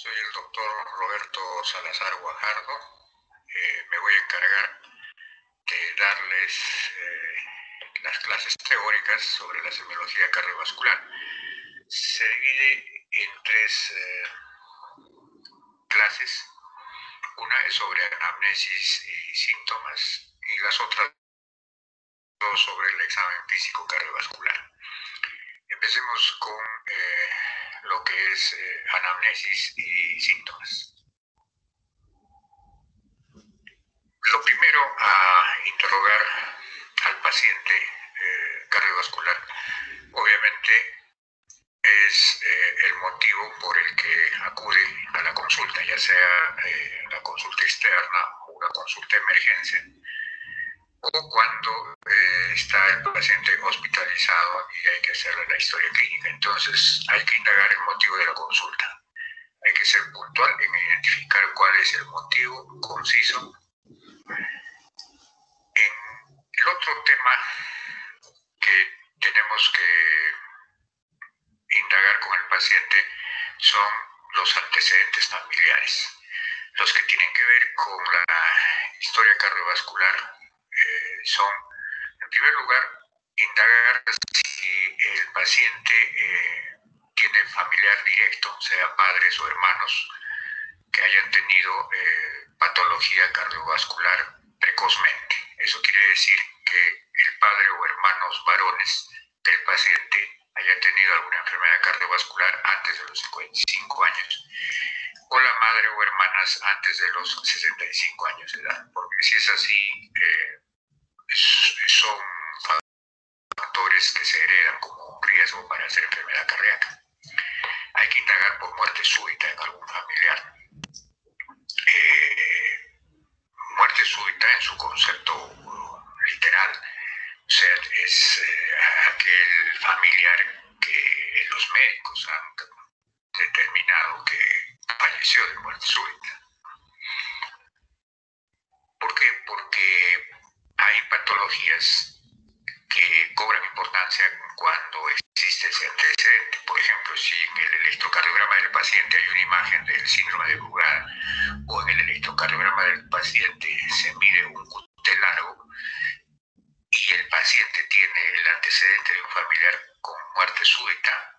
Soy el doctor Roberto Salazar Guajardo. Me voy a encargar de darles las clases teóricas sobre la semiología cardiovascular. Se divide en tres clases. Una es sobre anamnesis y síntomas y las otras dos sobre el examen físico cardiovascular. Empecemos con lo que es anamnesis y síntomas. Lo primero a interrogar al paciente cardiovascular, obviamente, es el motivo por el que acude a la consulta, ya sea la consulta externa o una consulta de emergencia, o cuando está el paciente hospitalizado y hay que hacerle la historia clínica. Entonces hay que indagar el motivo de la consulta. Hay que ser puntual en identificar cuál es el motivo conciso. El otro tema que tenemos que indagar con el paciente son los antecedentes familiares, los que tienen que ver con la historia cardiovascular. Son, en primer lugar, indagar si el paciente tiene familiar directo, sea padres o hermanos, que hayan tenido patología cardiovascular precozmente. Eso quiere decir que el padre o hermanos varones del paciente haya tenido alguna enfermedad cardiovascular antes de los 55 años, o la madre o hermanas antes de los 65 años de edad, porque si es así, son factores que se heredan como un riesgo para hacer enfermedad cardíaca. Hay que indagar por muerte súbita en algún familiar. Muerte súbita en su concepto literal, o sea, es aquel familiar que los médicos han determinado que falleció de muerte súbita. ¿Por qué? Porque hay patologías que cobran importancia cuando existe ese antecedente. Por ejemplo, si en el electrocardiograma del paciente hay una imagen del síndrome de Brugada o en el electrocardiograma del paciente se mide un QT largo y el paciente tiene el antecedente de un familiar con muerte súbita,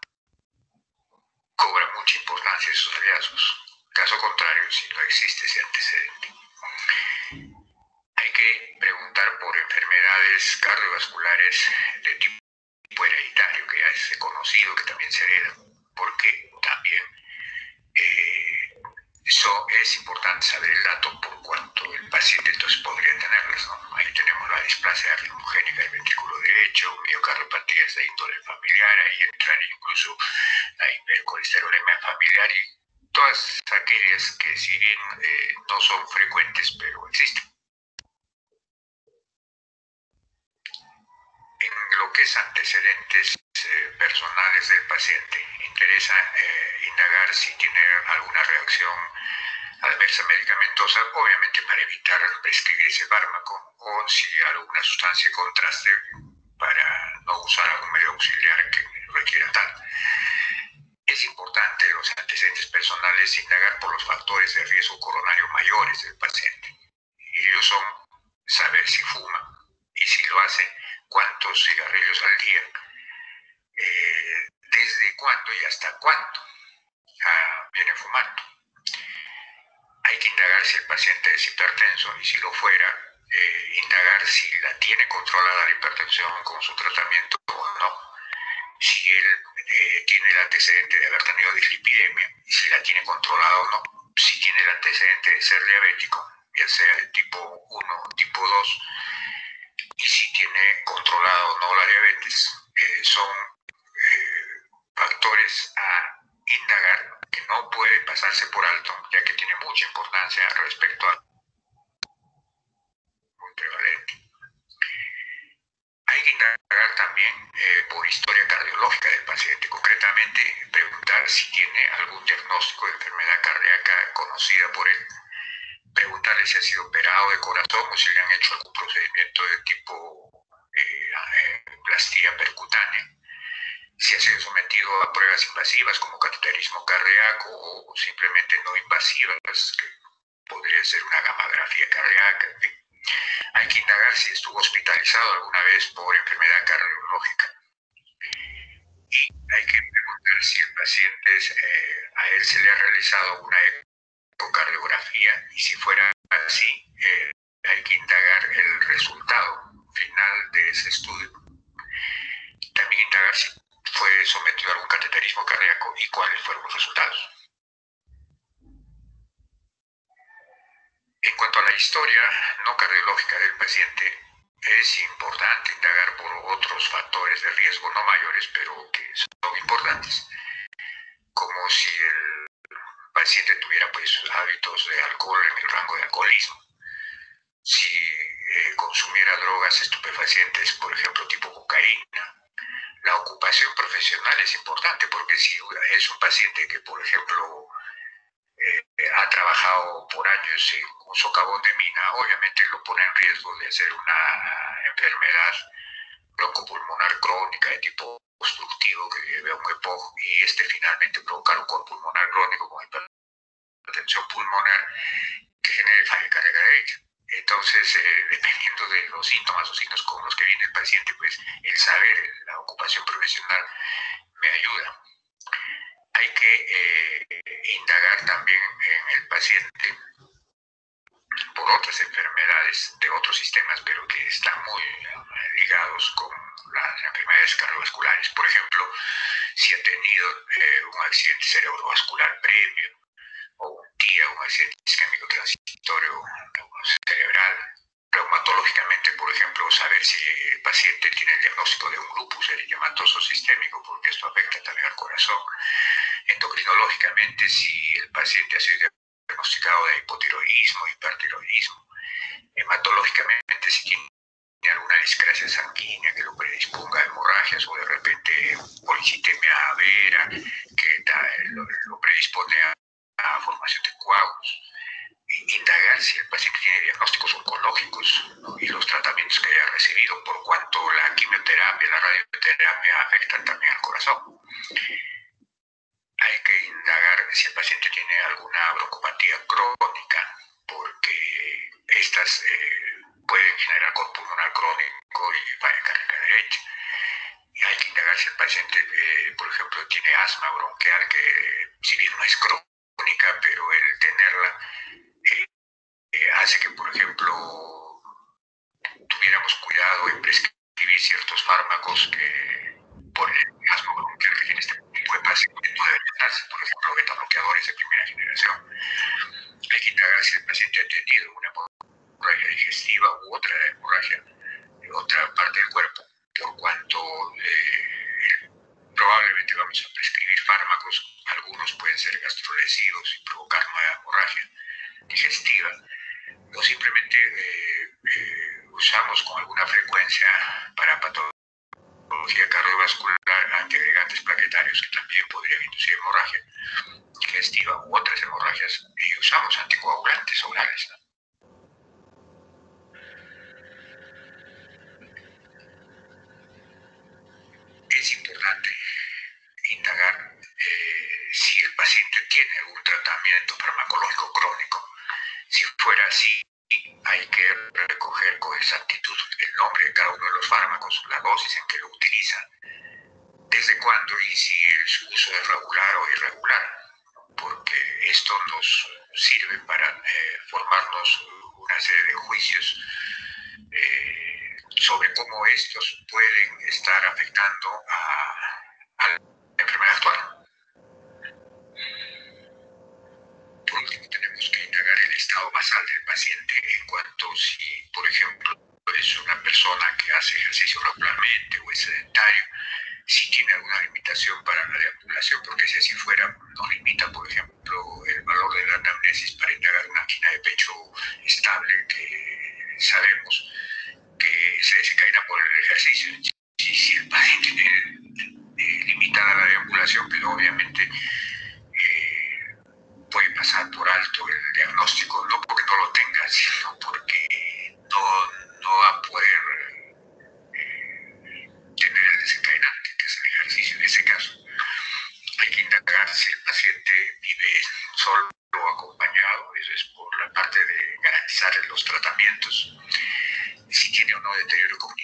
cobra mucha importancia esos hallazgos. Caso contrario, si no existe ese antecedente. Hay que preguntar por enfermedades cardiovasculares de tipo hereditario, que ya es conocido que también se hereda, porque también eso es importante saber el dato por cuanto el paciente entonces podría tenerlas, ¿no? Ahí tenemos la displasia ritmogénica del ventrículo derecho, miocardiopatías de índole familiar, ahí entran incluso la hipercolesterolemia familiar y todas aquellas que si bien no son frecuentes, pero existen. En lo que es antecedentes personales del paciente, interesa indagar si tiene alguna reacción adversa medicamentosa, obviamente para evitar prescribir ese fármaco, o si alguna sustancia de contraste para no usar algún medio auxiliar que requiera tal. Es importante los antecedentes personales indagar por los factores de riesgo coronario mayores del paciente. Y ellos son saber si fuma y si lo hace, cuántos cigarrillos al día, desde cuándo y hasta cuándo viene fumando. Hay que indagar si el paciente es hipertenso y si lo fuera, indagar si la tiene controlada la hipertensión con su tratamiento o no. Si él tiene el antecedente de haber tenido dislipidemia y si la tiene controlada o no. Si tiene el antecedente de ser diabético, ya sea de tipo 1 o tipo 2, y si tiene controlada o no la diabetes, son factores a indagar que no puede pasarse por alto, ya que tiene mucha importancia respecto a muy prevalente. Hay que indagar también por historia cardiológica del paciente, concretamente preguntar si tiene algún diagnóstico de enfermedad cardíaca conocida por él, preguntarle si ha sido operado de corazón o si le han hecho algún procedimiento de tipo plastía percutánea. si ha sido sometido a pruebas invasivas como cateterismo cardíaco o simplemente no invasivas, que podría ser una gammagrafía cardíaca. Hay que indagar si estuvo hospitalizado alguna vez por enfermedad cardiológica. Y hay que preguntar si el paciente, a él se le ha realizado una ecocardiografía y si fuera así, hay que indagar el resultado final de ese estudio. También indagar si fue sometido a algún cateterismo cardíaco y cuáles fueron los resultados. En cuanto a la historia no cardiológica del paciente, es importante indagar por otros factores de riesgo no mayores, pero que son importantes, como si el paciente tuviera pues hábitos de alcohol en el rango de alcoholismo, si consumiera drogas estupefacientes, por ejemplo, tipo cocaína. La ocupación profesional es importante porque si es un paciente que, por ejemplo, ha trabajado por años en un socavón de mina, obviamente lo pone en riesgo de hacer una enfermedad broncopulmonar crónica de tipo obstructivo que lleve a un EPOC y finalmente provocar un coma pulmonar crónico con hipertensión pulmonar que genere falla cardíaca derecha. Entonces, dependiendo de los síntomas o signos con los que viene el paciente, pues el saber la ocupación profesional me ayuda. Hay que indagar también en el paciente por otras enfermedades de otros sistemas, pero que están muy ligados con las enfermedades cardiovasculares. Por ejemplo, si ha tenido un accidente cerebrovascular previo o un TIA, un accidente isquémico transitorio cerebral. Reumatológicamente, por ejemplo, saber si el paciente tiene el diagnóstico de un lupus eritematoso sistémico, porque esto afecta también al corazón. Endocrinológicamente, si el paciente ha sido diagnosticado de hipotiroidismo, hipertiroidismo. Hematológicamente, si tiene alguna discrasia sanguínea que lo predisponga a hemorragias o de repente policitemia vera que lo predispone a formación de coágulos. Indagar si el paciente tiene diagnósticos oncológicos, ¿no? Y los tratamientos que haya recibido, por cuanto la quimioterapia, la radioterapia afectan también al corazón. Hay que indagar si el paciente tiene alguna broncopatía crónica, porque estas pueden generar coma pulmonar crónico y falla cardíaca derecha. Y hay que indagar si el paciente, por ejemplo, tiene asma bronquial, que si bien no es crónica, pero el tenerla hace que, por ejemplo, tuviéramos cuidado en prescribir ciertos fármacos que por el asma bronquial que tiene este tipo de paciente no deben darse, por ejemplo, beta bloqueadores de primera generación. Hay que indagar si el paciente ha tenido una hemorragia digestiva u otra hemorragia de otra parte del cuerpo, por cuanto probablemente vamos a prescribir fármacos, algunos pueden ser gastrolesivos y provocar nueva hemorragia digestiva, o simplemente usamos con alguna frecuencia para patología cardiovascular antiagregantes plaquetarios que también podrían inducir hemorragia digestiva u otras hemorragias, y usamos anticoagulantes orales, ¿no? Es importante indagar si el paciente tiene algún tratamiento farmacológico crónico. Si fuera así, hay que recoger con exactitud el nombre de cada uno de los fármacos, la dosis en que lo utilizan, desde cuándo y si su uso es regular o irregular, porque esto nos sirve para formarnos una serie de juicios sobre cómo estos pueden estar afectando a la enfermedad actual. Por último, tenemos que indagar el estado basal del paciente en cuanto si, por ejemplo, es una persona que hace ejercicio regularmente o es sedentario, si tiene alguna limitación para la deambulación, porque si así fuera, nos limita, por ejemplo, el valor de la anamnesis para indagar una angina de pecho estable, que sabemos que se desencadena por el ejercicio. Si el paciente tiene limitada la deambulación, pero obviamente puede pasar por alto el diagnóstico, no porque no lo tenga, sino porque no va a poder tener el desencadenante, que es el ejercicio. Ese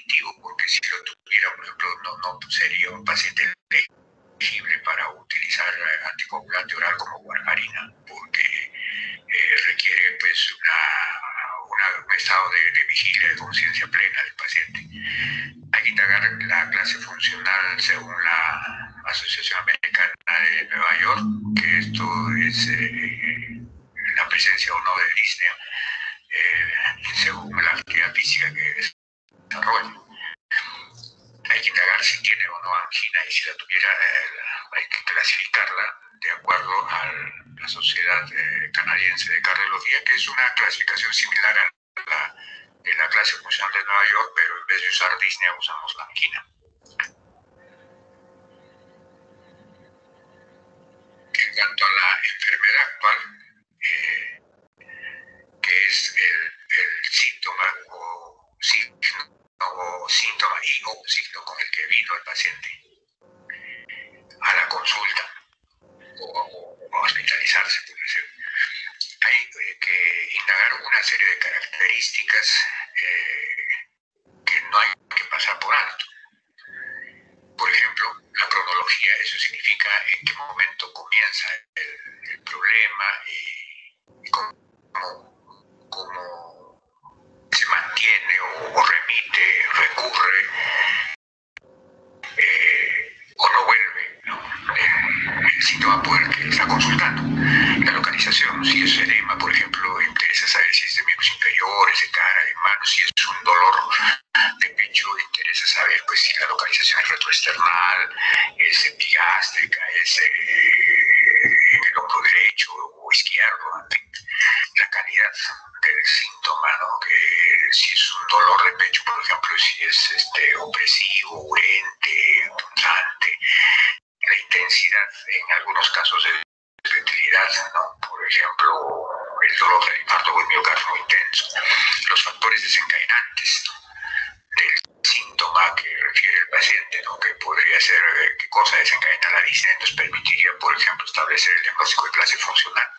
prohibitivo, porque si lo tuviera, por ejemplo, no sería un paciente elegible para utilizar anticoagulante oral como warfarina, porque requiere pues un estado de vigilia, de conciencia plena del paciente. Hay que indagar la clase funcional según la Asociación Americana de Nueva York, que esto es la presencia o no de disnea, según la actividad física que desarrolla. Hay que indagar si tiene o no angina, y si la tuviera hay que clasificarla de acuerdo a la Sociedad Canadiense de Cardiología, que es una clasificación similar a la de la clase funcional de Nueva York, pero en vez de usar disnea usamos la angina. En cuanto a la enfermedad actual, que es el síntoma o síntoma y o signo con el que vino el paciente a la consulta o hospitalizarse, por decir. Hay que indagar una serie de características que no hay que pasar por alto. Por ejemplo, la cronología, eso significa en qué momento comienza el problema y cómo se mantiene o remite, recurre o no vuelve, ¿no? El síntoma por el que está consultando. La localización, si es edema, por ejemplo, interesa saber si es de miembros inferiores, de cara, de manos. Si es un dolor de pecho, interesa saber pues si la localización es retroesternal, es epigástrica, es en el hombro derecho o izquierdo, en fin. La calidad del síntoma, ¿no? Que si es un dolor de pecho, por ejemplo, si es opresivo, urente, punzante, la intensidad en algunos casos de fertilidad, ¿no? Por ejemplo, el dolor del infarto o el miocardio muy intenso. Los factores desencadenantes, ¿no? Del síntoma que refiere el paciente, ¿no? Que podría ser qué cosa desencadena la disnea, nos permitiría, por ejemplo, establecer el diagnóstico de clase funcional.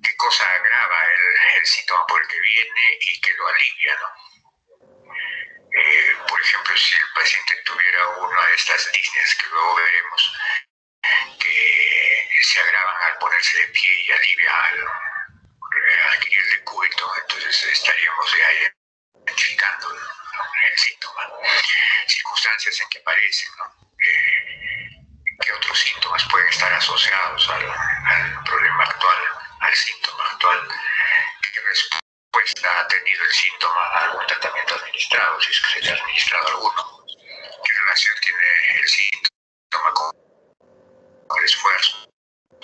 Qué cosa agrava el síntoma por el que viene y que lo alivia, ¿no? Por ejemplo, si el paciente tuviera una de estas disneas que luego veremos, que se agravan al ponerse de pie y alivia al adquirir el decúbito, entonces estaríamos ya identificando el síntoma. Circunstancias en que aparecen, ¿no? ¿Qué otros síntomas pueden estar asociados al problema actual, al síntoma actual? ¿Qué respuesta ha tenido el síntoma a algún tratamiento administrado, si es que se le ha administrado alguno? ¿Qué relación tiene el síntoma con el esfuerzo?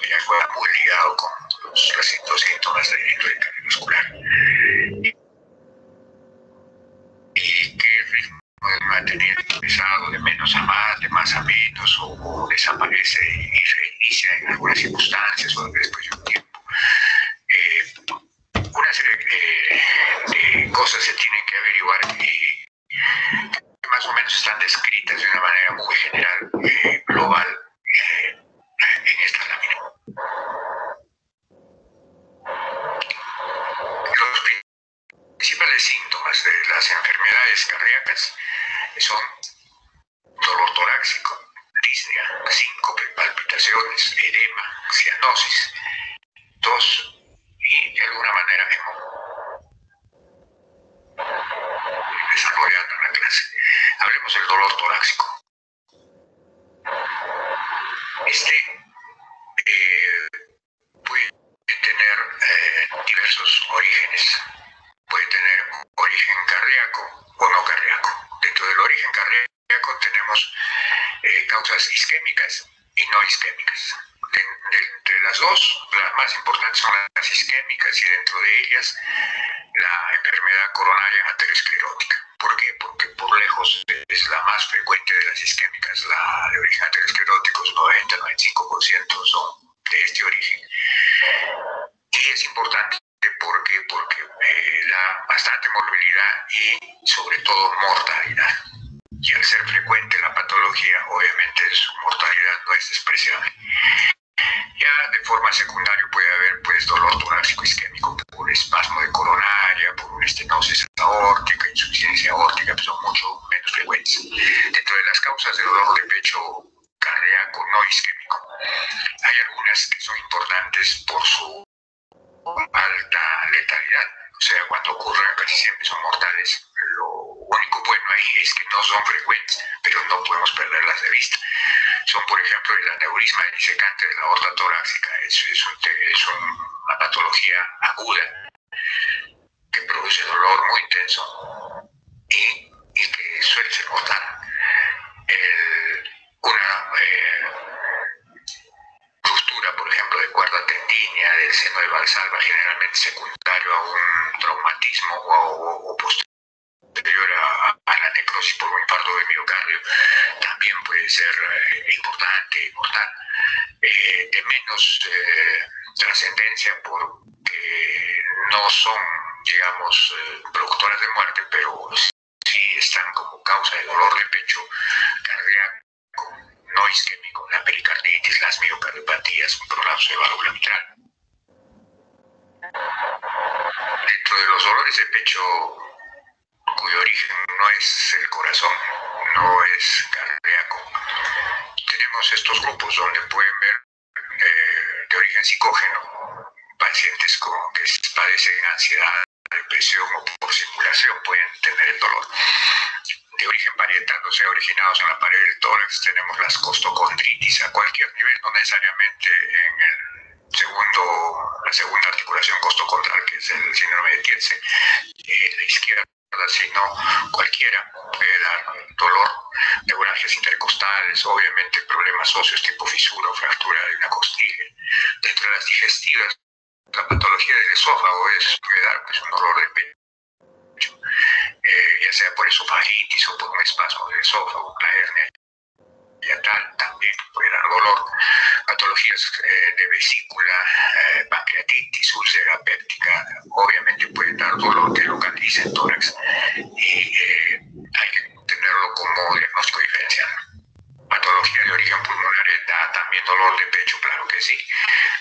Ya fue muy ligado con los síntomas de índole cardiovascular. ¿Y qué ritmo de mantenimiento pesado, de menos a más, de más a menos, o desaparece y reinicia en algunas circunstancias o después de un tiempo? Una serie de cosas se tienen que averiguar y más o menos están descritas de una manera muy general, global, en esta lámina. Los principales síntomas de las enfermedades cardíacas son dolor torácico, disnea, síncope, palpitaciones, edema, cianosis, tos y de alguna manera desarrollando en la clase. Hablemos del dolor torácico. Puede tener diversos orígenes. Puede tener origen cardíaco o no cardíaco. Dentro del origen cardíaco tenemos causas isquémicas y no isquémicas. Entre las dos, las más importantes son las isquémicas y dentro de ellas la enfermedad coronaria aterosclerótica. ¿Por qué? Porque por lejos es la más frecuente de las isquémicas. La de origen aterosclerótico, 90-95% son de este origen. Y es importante porque da bastante morbilidad y sobre todo mortalidad. Y al ser frecuente la patología, obviamente su mortalidad no es despreciable. Ya de forma secundaria puede haber pues dolor torácico isquémico por espasmo de coronaria, por una estenosis aórtica, insuficiencia aórtica, pues son muchos causas de dolor de pecho cardíaco no isquémico. Hay algunas que son importantes por su alta letalidad. O sea, cuando ocurren casi siempre son mortales. Lo único bueno ahí es que no son frecuentes, pero no podemos perderlas de vista. Son, por ejemplo, el aneurisma disecante de la aorta torácica. Es una patología aguda que produce dolor muy intenso y que suele ser mortal. Una ruptura, por ejemplo, de cuerda tendínea del seno de Valsalva, generalmente secundario a un traumatismo o posterior a la necrosis por un infarto de miocardio, también puede ser importante y mortal. De menos trascendencia porque no son, digamos, productoras de muerte, pero sí están como causa de dolor de pecho cardíaco no isquémico, la pericarditis, las miocardiopatías, un prolapso de válvula mitral. Dentro de los dolores de pecho cuyo origen no es el corazón, no es cardíaco, tenemos estos grupos donde pueden ver de origen psicógeno, pacientes que padecen ansiedad, depresión o por simulación pueden tener el dolor. De origen parietal, o sea, originados en la pared del tórax, tenemos las costocondritis a cualquier nivel, no necesariamente en la segunda articulación costocondral, que es el síndrome de Tietze, la izquierda, sino cualquiera puede dar dolor, neuralgias intercostales, obviamente problemas óseos tipo fisura o fractura de una costilla. Dentro de las digestivas, la patología del esófago puede dar un dolor de pecho, ya sea por esofagitis o por un espasmo del esófago, la hernia hiatal también puede dar dolor, patologías de vesícula, pancreatitis, úlcera péptica, obviamente puede dar dolor que localice el tórax y hay que tenerlo como diagnóstico diferencial. Patología de origen pulmonar da también dolor de pecho, claro que sí.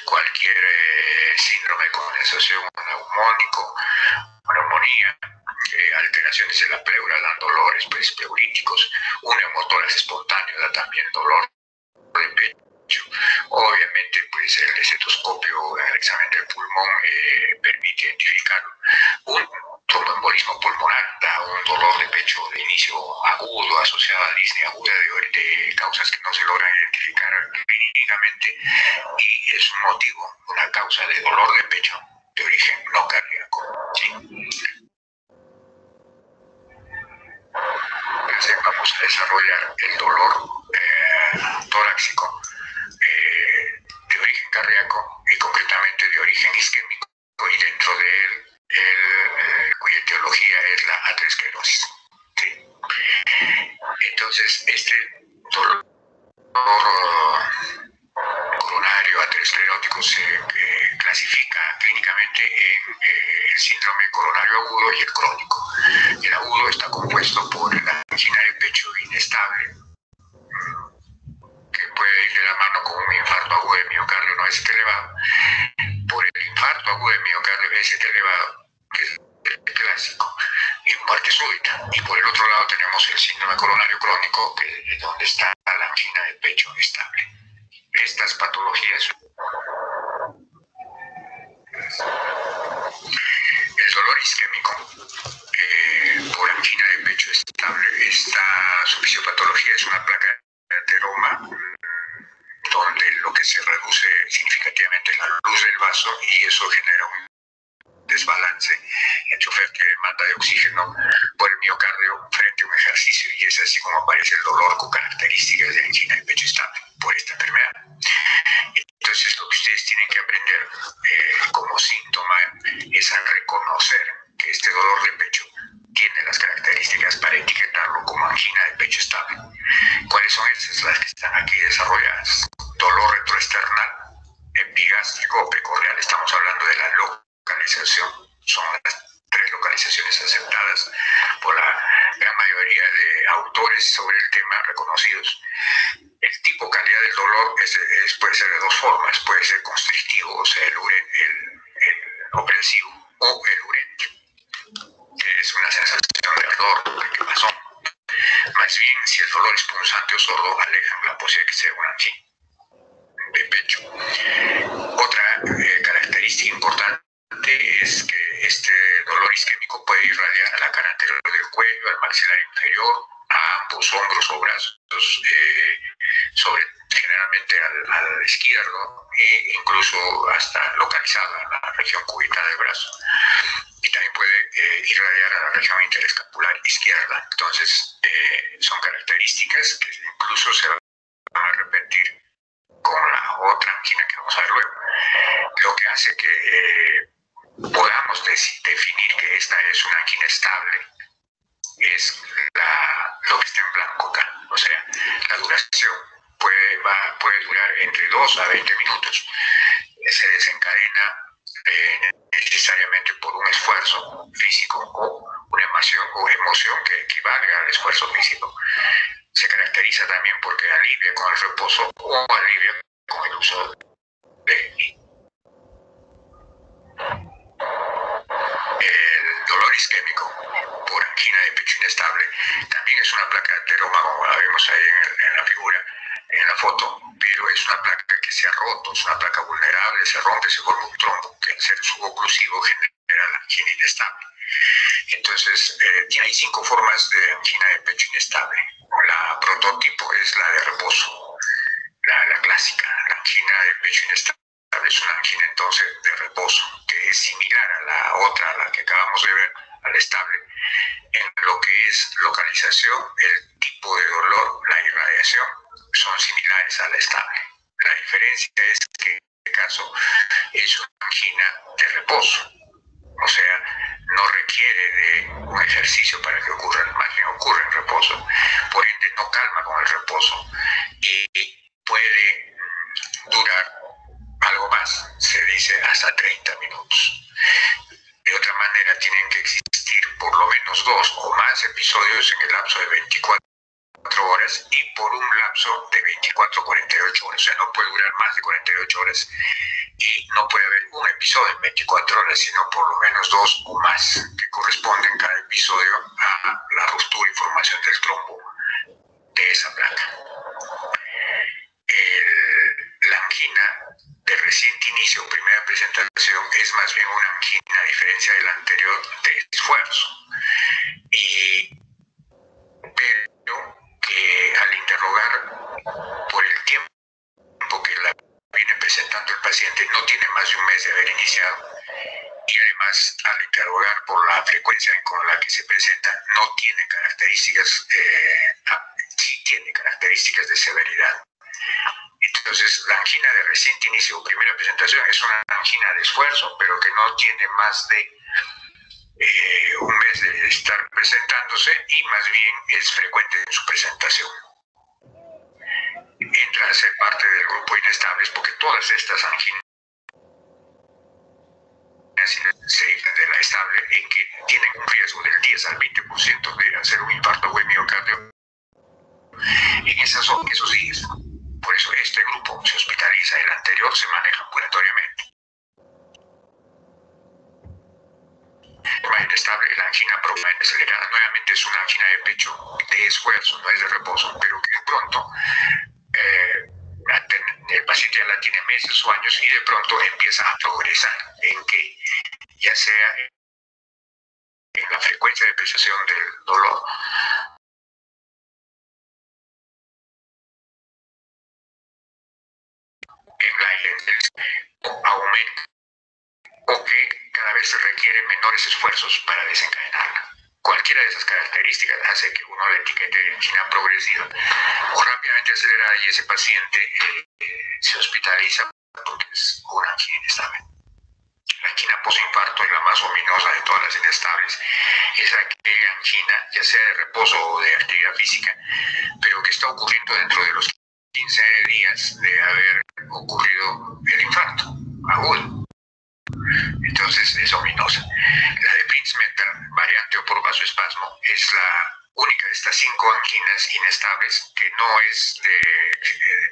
Cualquier síndrome de condensación neumónico, neumonía, alteraciones en la pleura dan dolores pleuríticos, un neumotórax espontáneo da también dolor de pecho. Obviamente, pues el estetoscopio, el examen del pulmón permite identificar un tromboembolismo pulmonar, da un dolor de pecho de inicio agudo asociado a disnea aguda de causas que no se logran identificar clínicamente y es un motivo, una causa de dolor de pecho de origen no cardíaco. ¿Sí? Entonces vamos a desarrollar el dolor torácico de origen cardíaco y concretamente de origen isquémico y dentro de él cuya etiología es la aterosclerosis. ¿Sí? Entonces este dolor coronario aterosclerótico se clasifica clínicamente en el síndrome coronario agudo y el crónico. El agudo está compuesto por la angina de pecho inestable, que puede ir de la mano con un infarto agudo de miocardio no ST elevado, por el infarto agudo de miocardio ST elevado, que es el clásico, y muerte súbita. Y por el otro lado tenemos el síndrome coronario crónico, que es donde está la angina de pecho estable. Estas patologías, el dolor isquémico por angina de pecho estable, su fisiopatología es una placa de ateroma donde lo que se reduce significativamente es la luz del vaso y eso genera un desbalance entre oferta y demanda de oxígeno por el miocardio frente a un ejercicio y es así como aparece el dolor con características de angina de pecho estable por esta enfermedad. Entonces lo que ustedes tienen que aprender como síntoma es a reconocer que este dolor de pecho tiene las características para etiquetarlo como angina de pecho estable. ¿Cuáles son esas? Las que están aquí desarrolladas. Dolor retroesternal, epigástrico o precordial. Estamos hablando de la localización. Son las 3 localizaciones aceptadas por la gran mayoría de autores sobre el tema reconocidos. El tipo calidad del dolor puede ser de 2 formas. Puede ser constrictivo, o sea, el opresivo, o el urente, que es una sensación de ardor, de quemazón. Más bien, si el dolor es punzante o sordo, alejan la posibilidad de que sea una angina de pecho. Otra característica importante es que este dolor isquémico puede irradiar a la cara anterior del cuello, al maxilar inferior, a ambos hombros o brazos, generalmente al izquierdo, e incluso hasta localizada en la región cubital del brazo. Y también puede irradiar a la región interescapular izquierda. Entonces, son características que incluso se van a repetir con la otra angina que vamos a ver luego. Lo que hace que podamos definir que esta es una angina estable es lo que está en blanco acá. O sea, la duración puede durar entre 2 a 20 minutos. Se desencadena necesariamente por un esfuerzo físico o una emoción que equivale al esfuerzo físico. Se caracteriza también porque alivia con el reposo o alivia con el uso de el dolor isquémico por angina de pecho inestable. También es una placa de ateroma, como la vemos ahí en la figura, en la foto, pero es una placa que se ha roto, es una placa vulnerable, se rompe, se forma un trombo que al ser suboclusivo genera la angina inestable. Entonces, hay 5 formas de angina de pecho inestable. La prototipo es la de reposo, la clásica. La angina de pecho inestable es una angina entonces de reposo, que es similar a la otra, a la que acabamos de ver, al estable, en lo que es localización, el tipo de dolor, la irradiación, son similares a la estable. La diferencia es que en este caso es una angina de reposo, o sea, no requiere de un ejercicio para que ocurra, más bien ocurre en reposo, por ende no calma con el reposo y puede durar algo más, se dice hasta 30 minutos. De otra manera, tienen que existir por lo menos 2 o más episodios en el lapso de 24 horas y por un lapso de 24 a 48 horas. O sea, no puede durar más de 48 horas y no puede haber un episodio en 24 horas, sino por lo menos 2 o más, que corresponden cada episodio a la ruptura y formación del trombo de esa placa. La angina de reciente inicio o primera presentación es más bien una angina, a diferencia de la anterior, de esfuerzo. Pero que al interrogar por el tiempo que la viene presentando el paciente, no tiene más de un mes de haber iniciado. Y además, al interrogar por la frecuencia con la que se presenta, no tiene características, sí tiene características de severidad. Entonces, la angina de reciente inicio o primera presentación es una angina de esfuerzo, pero que no tiene más de un mes de estar presentándose y más bien es frecuente en su presentación. Entra a ser parte del grupo inestables porque todas estas anginas se dicen de la estable en que tienen un riesgo del 10 al 20% de hacer un infarto o miocardio en esos días. Por eso este grupo se hospitaliza, el anterior se maneja ambulatoriamente. Inestable, la angina profunda acelerada nuevamente es una angina de pecho de esfuerzo, no es de reposo, pero que de pronto el paciente ya la tiene meses o años y de pronto empieza a progresar en que ya sea en la frecuencia de prestación del dolor en la aumenta o que cada vez se requieren menores esfuerzos para desencadenarla. Cualquiera de esas características hace que uno le etiquete de angina progresiva o rápidamente acelerada y ese paciente se hospitaliza porque es una angina inestable. La angina posinfarto es la más ominosa de todas las inestables. Es aquella angina, ya sea de reposo o de actividad física, pero que está ocurriendo dentro de los 15 días de haber ocurrido el infarto agudo. Entonces es ominosa. La de Prinzmetter, variante o por vasoespasmo, es la única de estas 5 anginas inestables que no es de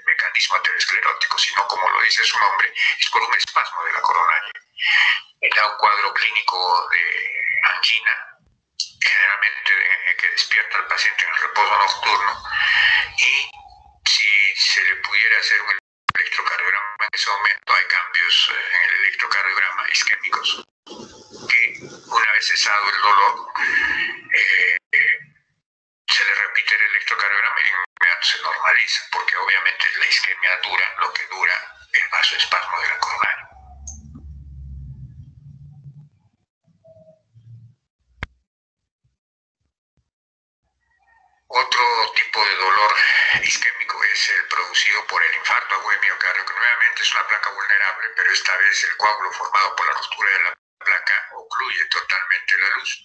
mecanismo aterosclerótico, sino como lo dice su nombre, es por un espasmo de la coronaria. Da un cuadro clínico de angina generalmente que despierta al paciente en el reposo nocturno, y si se le pudiera hacer un electrocardiograma en ese momento, hay cambios en el electrocardiograma isquémicos que, una vez cesado el dolor, se le repite el electrocardiograma y inmediato se normaliza, porque obviamente la isquemia dura lo que dura el vasoespasmo de la coronaria. Otro tipo de dolor isquémico es el producido por el infarto agudo de miocardio, que nuevamente es una placa vulnerable, pero esta vez el coágulo formado por la ruptura de la placa ocluye totalmente la luz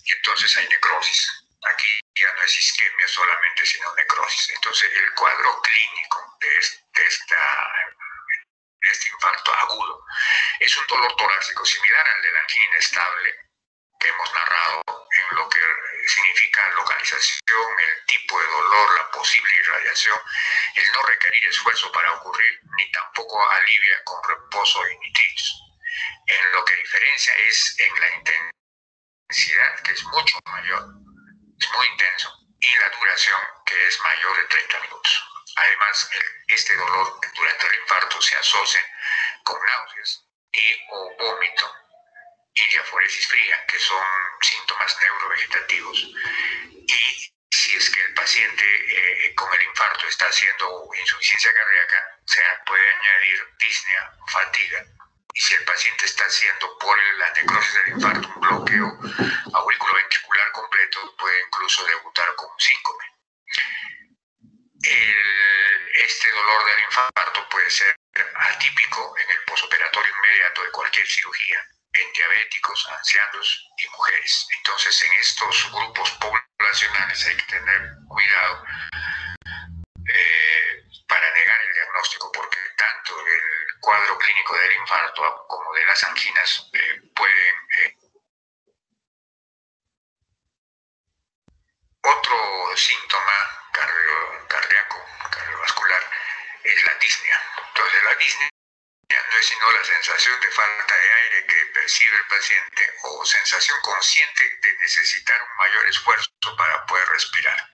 y entonces hay necrosis. Aquí ya no es isquemia solamente, sino necrosis. Entonces el cuadro clínico de este infarto agudo es un dolor torácico similar al de la angina inestable que hemos narrado en lo que significa localización, el tipo de dolor, la posible irradiación, el no requerir esfuerzo para ocurrir, ni tampoco alivia con reposo y nitritis. En lo que diferencia es en la intensidad, que es mucho mayor, es muy intenso, y la duración, que es mayor de 30 minutos. Además, este dolor durante el infarto se asocia con náuseas y o vómito y diaforesis fría, que son síntomas neurovegetativos. Y si es que el paciente con el infarto está haciendo insuficiencia cardíaca, se puede añadir disnea, fatiga. Y si el paciente está haciendo por la necrosis del infarto un bloqueo auriculoventricular completo, puede incluso debutar con síncope. Este dolor del infarto puede ser atípico en el posoperatorio inmediato de cualquier cirugía, en diabéticos, ancianos y mujeres. Entonces, en estos grupos poblacionales hay que tener cuidado para negar el diagnóstico, porque tanto el cuadro clínico del infarto como de las anginas pueden... Otro síntoma cardiovascular es la disnea. Entonces, la disnea no es sino la sensación de falta de aire que percibe el paciente o sensación consciente de necesitar un mayor esfuerzo para poder respirar.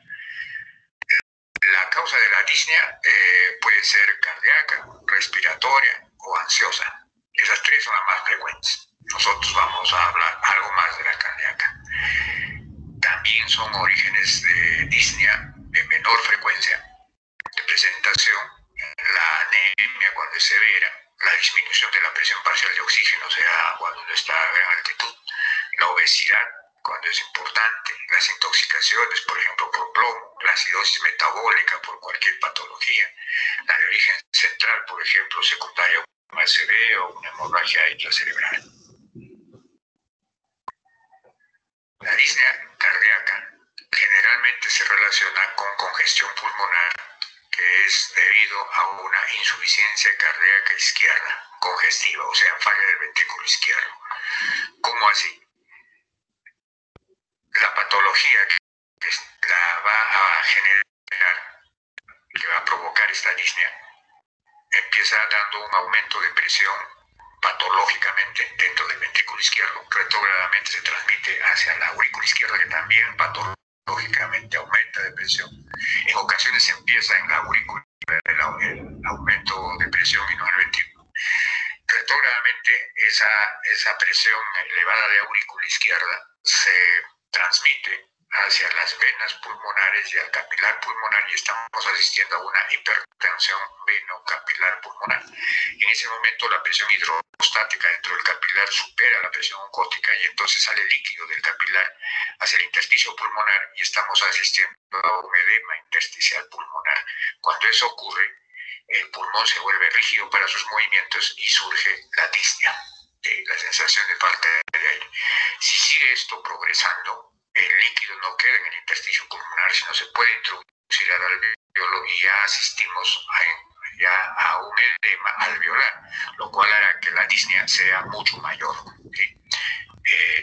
La causa de la disnea puede ser cardíaca, respiratoria o ansiosa. Esas tres son las más frecuentes. Nosotros vamos a hablar algo más de la cardíaca. También son orígenes de disnea de menor frecuencia de presentación, la anemia cuando es severa, la disminución de la presión parcial de oxígeno, o sea, cuando uno está a gran altitud, la obesidad cuando es importante, las intoxicaciones, por ejemplo, por plomo, la acidosis metabólica por cualquier patología, la de origen central, por ejemplo, secundaria a un ACV o una hemorragia intracerebral. La disnea cardíaca generalmente se relaciona con congestión pulmonar, que es debido a una insuficiencia cardíaca izquierda, congestiva, o sea, falla del ventrículo izquierdo. ¿Cómo así? La patología que la va a generar, que va a provocar esta disnea, empieza dando un aumento de presión patológicamente dentro del ventrículo izquierdo. Retrógradamente se transmite hacia la aurícula izquierda, que también patológicamente aumenta de presión. En ocasiones empieza en la aurícula el aumento de presión y no en el ventrículo. Retrógradamente esa presión elevada de aurícula izquierda se transmite hacia las venas pulmonares y al capilar pulmonar, y estamos asistiendo a una hipertensión venocapilar pulmonar. En ese momento la presión hidrostática dentro del capilar supera la presión oncótica y entonces sale líquido del capilar hacia el intersticio pulmonar y estamos asistiendo a un edema intersticial pulmonar. Cuando eso ocurre, el pulmón se vuelve rígido para sus movimientos y surge la disnea, la sensación de falta de aire. Si sigue esto progresando, el líquido no queda en el intersticio pulmonar, sino se puede introducir al alveolo y ya asistimos a un edema alveolar, lo cual hará que la disnea sea mucho mayor, ¿sí?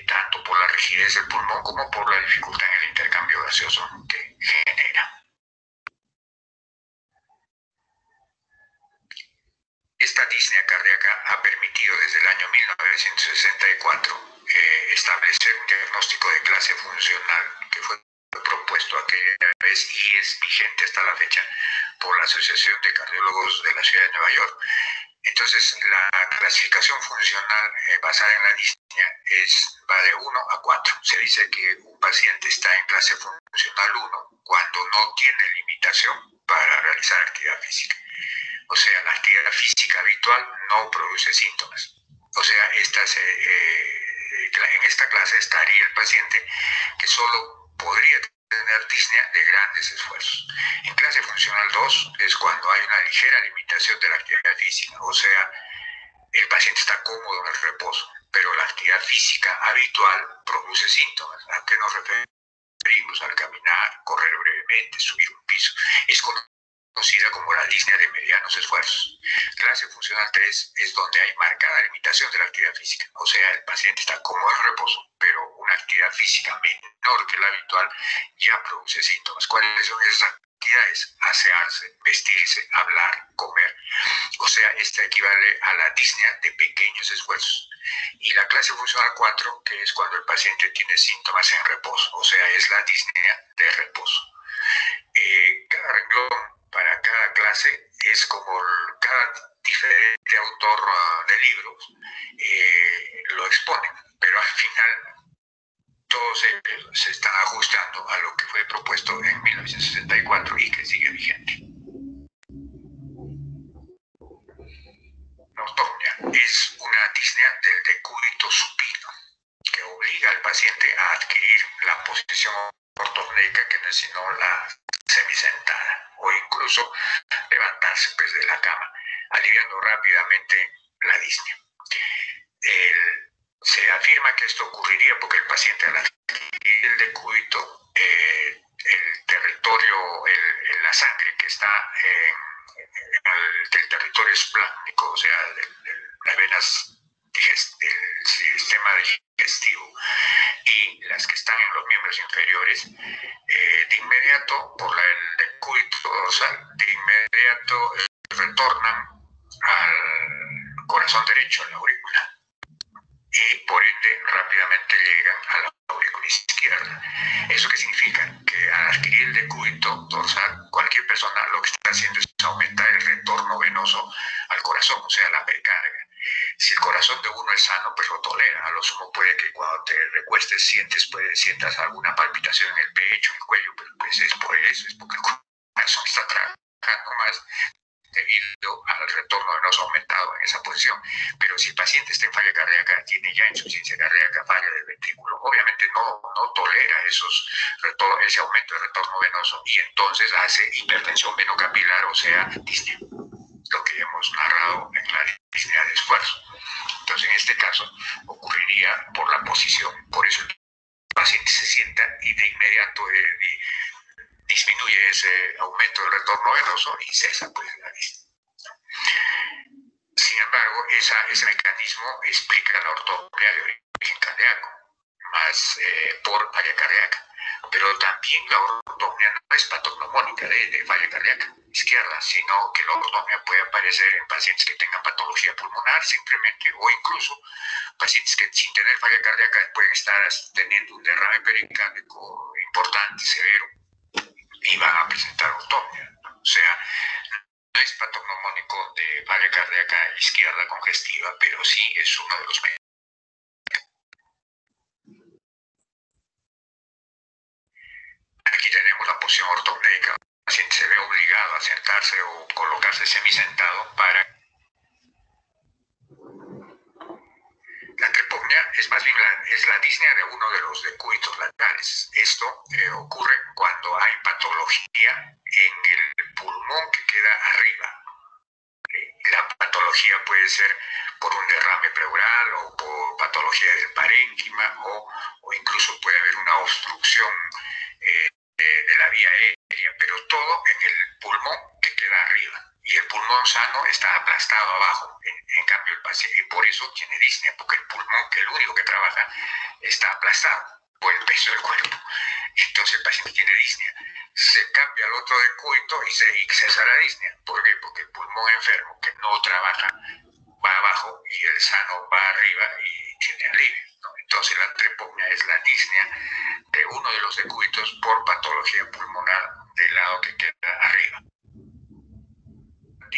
Tanto por la rigidez del pulmón como por la dificultad en el intercambio gaseoso que genera. Esta disnea cardíaca ha permitido desde el año 1964 establecer un diagnóstico de clase funcional que fue propuesto aquella vez y es vigente hasta la fecha por la Asociación de Cardiólogos de la Ciudad de Nueva York. Entonces, la clasificación funcional basada en la disnea va de 1 a 4. Se dice que un paciente está en clase funcional 1 cuando no tiene limitación para realizar actividad física. O sea, la actividad física habitual no produce síntomas. O sea, en esta clase estaría el paciente que solo podría tener disnea de grandes esfuerzos. En clase funcional 2 es cuando hay una ligera limitación de la actividad física, o sea, el paciente está cómodo en el reposo, pero la actividad física habitual produce síntomas. ¿A qué nos referimos? Al caminar, correr brevemente, subir un piso. Es conocida como la disnea de medianos esfuerzos. Clase funcional 3 es donde hay marcada limitación de la actividad física, o sea, el paciente está cómodo en reposo, pero una actividad física menor que la habitual ya produce síntomas. ¿Cuáles son esas actividades? Asearse, vestirse, hablar, comer. O sea, esta equivale a la disnea de pequeños esfuerzos. Y la clase funcional 4, que es cuando el paciente tiene síntomas en reposo, o sea, es la disnea de reposo. Cada renglón para cada clase es como cada diferente autor de libros lo expone, pero al final todos ellos se están ajustando a lo que fue propuesto en 1964 y que sigue vigente. Ortopnea es una disnea del decúbito supino que obliga al paciente a adquirir la posición ortopneica que no, sino la semisentada o incluso levantarse pues, de la cama, aliviando rápidamente la disnea. Se afirma que esto ocurriría porque el paciente al adquirir el decúbito, el territorio, la sangre que está del territorio esplácnico, o sea, de las venas del sistema digestivo y las que están en los miembros inferiores, de inmediato, por el decúbito dorsal, de inmediato retornan al corazón derecho, a la aurícula, y por ende rápidamente llegan a la aurícula izquierda. ¿Eso qué significa? Que al adquirir el decúbito dorsal, cualquier persona lo que está haciendo es aumentar el retorno venoso al corazón, o sea, la precarga. Si el corazón de uno es sano, pues lo tolera. A lo sumo puede que cuando te recuestes sientas alguna palpitación en el pecho, en el cuello, pero pues es por eso, es porque el corazón está trabajando más debido al retorno venoso aumentado en esa posición. Pero si el paciente está en falla cardíaca, tiene ya insuficiencia cardíaca, falla del ventrículo, obviamente no tolera ese aumento de retorno venoso y entonces hace hipertensión venocapilar, o sea, disnea, lo que hemos narrado en la disnea de esfuerzo. Entonces, en este caso, ocurriría por la posición, por eso el paciente se sienta y de inmediato disminuye ese aumento del retorno venoso y cesa pues la disnea. Sin embargo, ese mecanismo explica la ortopnea de origen cardíaco, más por falla cardíaca. Pero también la ortopnea no es patognomónica de falla cardíaca izquierda, sino que la ortopnea puede aparecer en pacientes que tengan patología pulmonar simplemente, o incluso pacientes que sin tener falla cardíaca pueden estar teniendo un derrame pericárdico importante, severo, y van a presentar ortopnea. O sea, no es patognomónico de falla cardíaca izquierda congestiva, pero sí es uno de los medios. Aquí tenemos la posición ortopneica. El paciente se ve obligado a sentarse o colocarse semisentado para... La tripopnea es más bien la disnea de uno de los decúbitos laterales. Esto ocurre cuando hay patología en el pulmón que queda arriba. La patología puede ser por un derrame pleural o por patología del parénquima o incluso puede haber una obstrucción de la vía aérea, pero todo en el pulmón que queda arriba. Y el pulmón sano está aplastado abajo. En cambio, el paciente por eso tiene disnea, porque el pulmón, que es el único que trabaja, está aplastado por el peso del cuerpo. Entonces el paciente tiene disnea. Se cambia al otro decúbito y cesa la disnea. ¿Por qué? Porque el pulmón enfermo, que no trabaja, va abajo y el sano va arriba y tiene alivio, ¿no? Entonces la trepopnia es la disnea de uno de los decúbitos por patología pulmonar del lado que queda arriba. La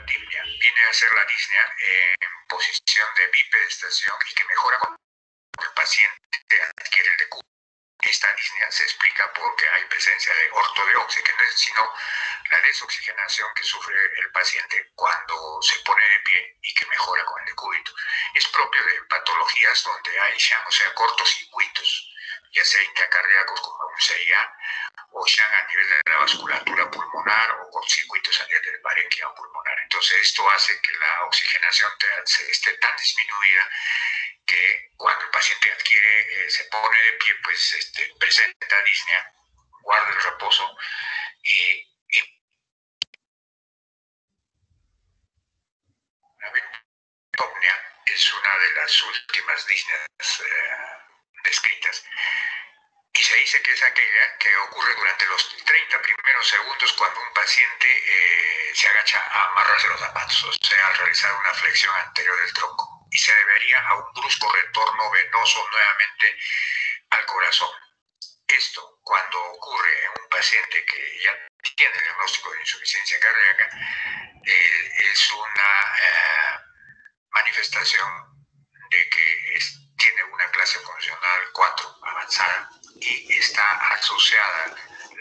tipnia viene a ser la disnea en posición de bipedestación y que mejora cuando el paciente adquiere el decúbito. Esta disnea se explica porque hay presencia de ortodeoxia, que no es sino la desoxigenación que sufre el paciente cuando se pone de pie y que mejora con el decúbito. Es propio de patologías donde hay Shan, o sea, cortocircuitos, ya sea intracardíacos como un CIA, o Shan a nivel de la vasculatura pulmonar o cortocircuitos a nivel del parénquima pulmonar. Entonces esto hace que la oxigenación esté tan disminuida que cuando el paciente se pone de pie, pues presenta disnea, guarda el reposo y la ventopnia es una de las últimas disneas descritas. Y se dice que es aquella que ocurre durante los 30 primeros segundos cuando un paciente se agacha a amarrarse los zapatos, o sea, al realizar una flexión anterior del tronco. Y se debería a un brusco retorno venoso nuevamente al corazón. Esto, cuando ocurre en un paciente que ya tiene el diagnóstico de insuficiencia cardíaca, es una manifestación de que tiene una clase funcional 4 avanzada y está asociada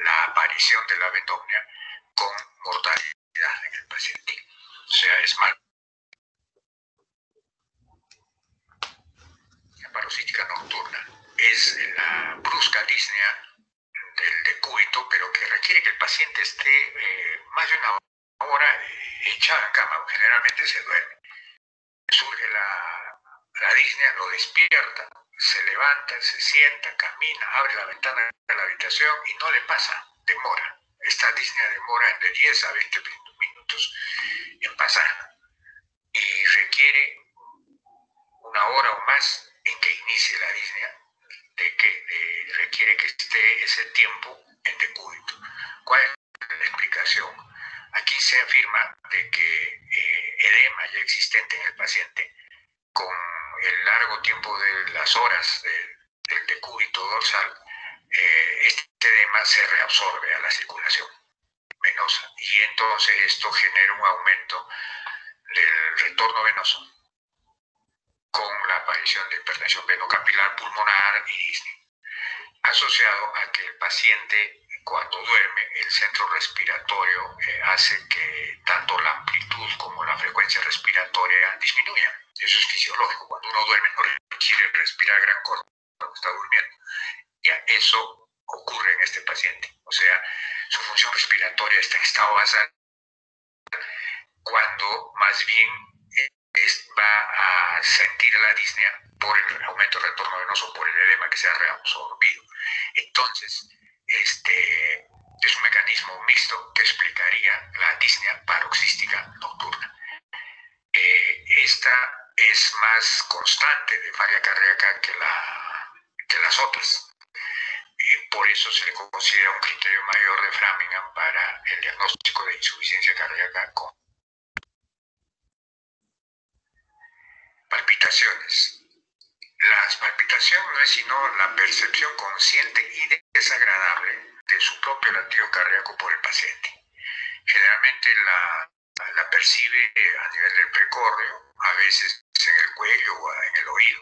la aparición de la ventopnia con mortalidad en el paciente. O sea, es mal. La paroxística nocturna es la brusca disnea del decúbito, pero que requiere que el paciente esté más de una hora echado en cama. Generalmente se duerme. Surge la disnea, lo despierta, se levanta, se sienta, camina, abre la ventana de la habitación y no le pasa, demora. Esta disnea demora de 10 a 20 minutos en pasar y requiere una hora o más en que inicie la disnea, requiere que esté ese tiempo en decúbito. ¿Cuál es la explicación? Aquí se afirma de que edema ya existente en el paciente, con el largo tiempo de las horas del decúbito dorsal, este edema se reabsorbe a la circulación venosa y entonces esto genera un aumento del retorno venoso con la aparición de hipertensión venocapilar pulmonar y disnea, asociado a que el paciente cuando duerme el centro respiratorio hace que tanto la amplitud como la frecuencia respiratoria disminuyan. Eso es fisiológico. Cuando uno duerme no requiere respirar gran cosa cuando está durmiendo. Ya eso ocurre en este paciente. O sea, su función respiratoria está en estado basal cuando más bien va a sentir la disnea por el aumento del retorno venoso, por el edema que se ha reabsorbido. Entonces, es un mecanismo mixto que explicaría la disnea paroxística nocturna. Esta es más constante de falla cardíaca que las otras. Por eso se le considera un criterio mayor de Framingham para el diagnóstico de insuficiencia cardíaca con palpitaciones. Las palpitaciones no es sino la percepción consciente y desagradable de su propio latido cardíaco por el paciente. Generalmente la percibe a nivel del precordio, a veces en el cuello o en el oído.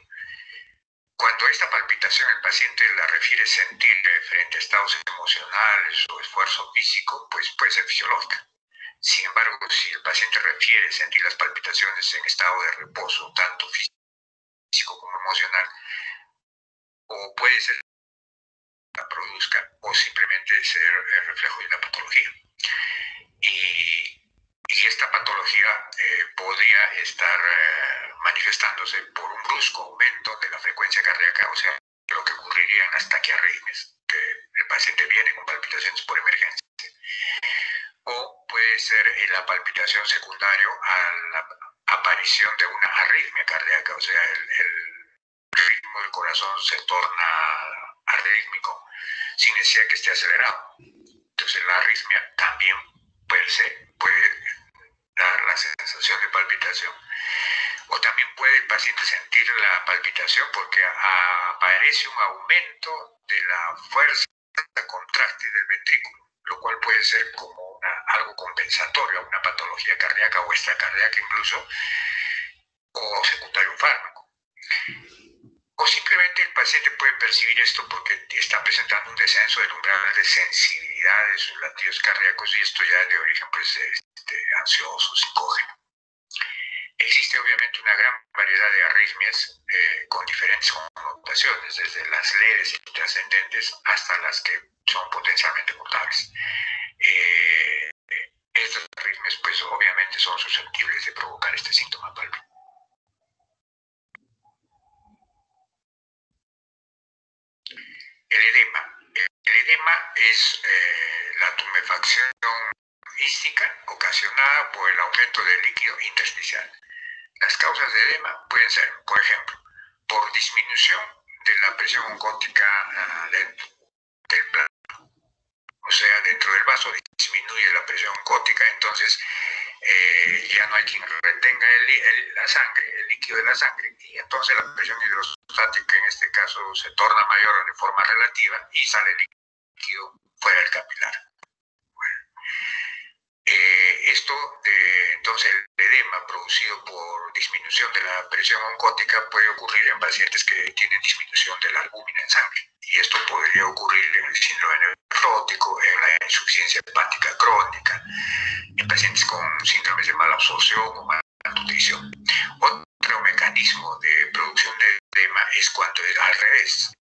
Cuando esta palpitación el paciente la refiere sentir frente a estados emocionales o esfuerzo físico, pues puede ser fisiológica. Sin embargo, si el paciente refiere sentir las palpitaciones en estado de reposo, tanto físico como emocional, o puede ser que la produzca o simplemente ser el reflejo de la patología. Y esta patología podría estar manifestándose por un brusco aumento de la frecuencia cardíaca, o sea, lo que ocurriría en las taquiarritmias, que el paciente viene con palpitaciones por emergencia. O puede ser la palpitación secundaria a la aparición de una arritmia cardíaca, o sea, el ritmo del corazón se torna arrítmico sin necesidad que esté acelerado. Entonces la arritmia también puede dar la sensación de palpitación. O también puede el paciente sentir la palpitación porque aparece un aumento de la fuerza contráctil del ventrículo, lo cual puede ser como algo compensatorio a una patología cardíaca o extracardíaca incluso, o secundario a un fármaco. O simplemente el paciente puede percibir esto porque está presentando un descenso del umbral de sensibilidad de sus latidos cardíacos y esto ya es de origen pues, ansioso, psicógeno. Existe obviamente una gran variedad de arritmias con diferentes connotaciones, desde las leves y trascendentes hasta las que son potencialmente mortales. Estas arritmias pues obviamente son susceptibles de provocar este síntoma palpitante. El edema. El edema es la tumefacción mística ocasionada por el aumento del líquido intersticial. Las causas de edema pueden ser, por ejemplo, por disminución de la presión oncótica dentro del plano. O sea, dentro del vaso disminuye la presión oncótica, entonces ya no hay quien retenga la sangre, el líquido de la sangre, y entonces la presión hidrostática en este caso se torna mayor de forma relativa y sale el líquido fuera del capilar. Entonces el edema producido por disminución de la presión oncótica puede ocurrir en pacientes que tienen disminución de la albúmina en sangre, y esto podría ocurrir en el síndrome nefrótico, en la insuficiencia hepática crónica, en pacientes con síndromes de mala absorción o malnutrición. Otro mecanismo de producción de edema es cuando es al revés.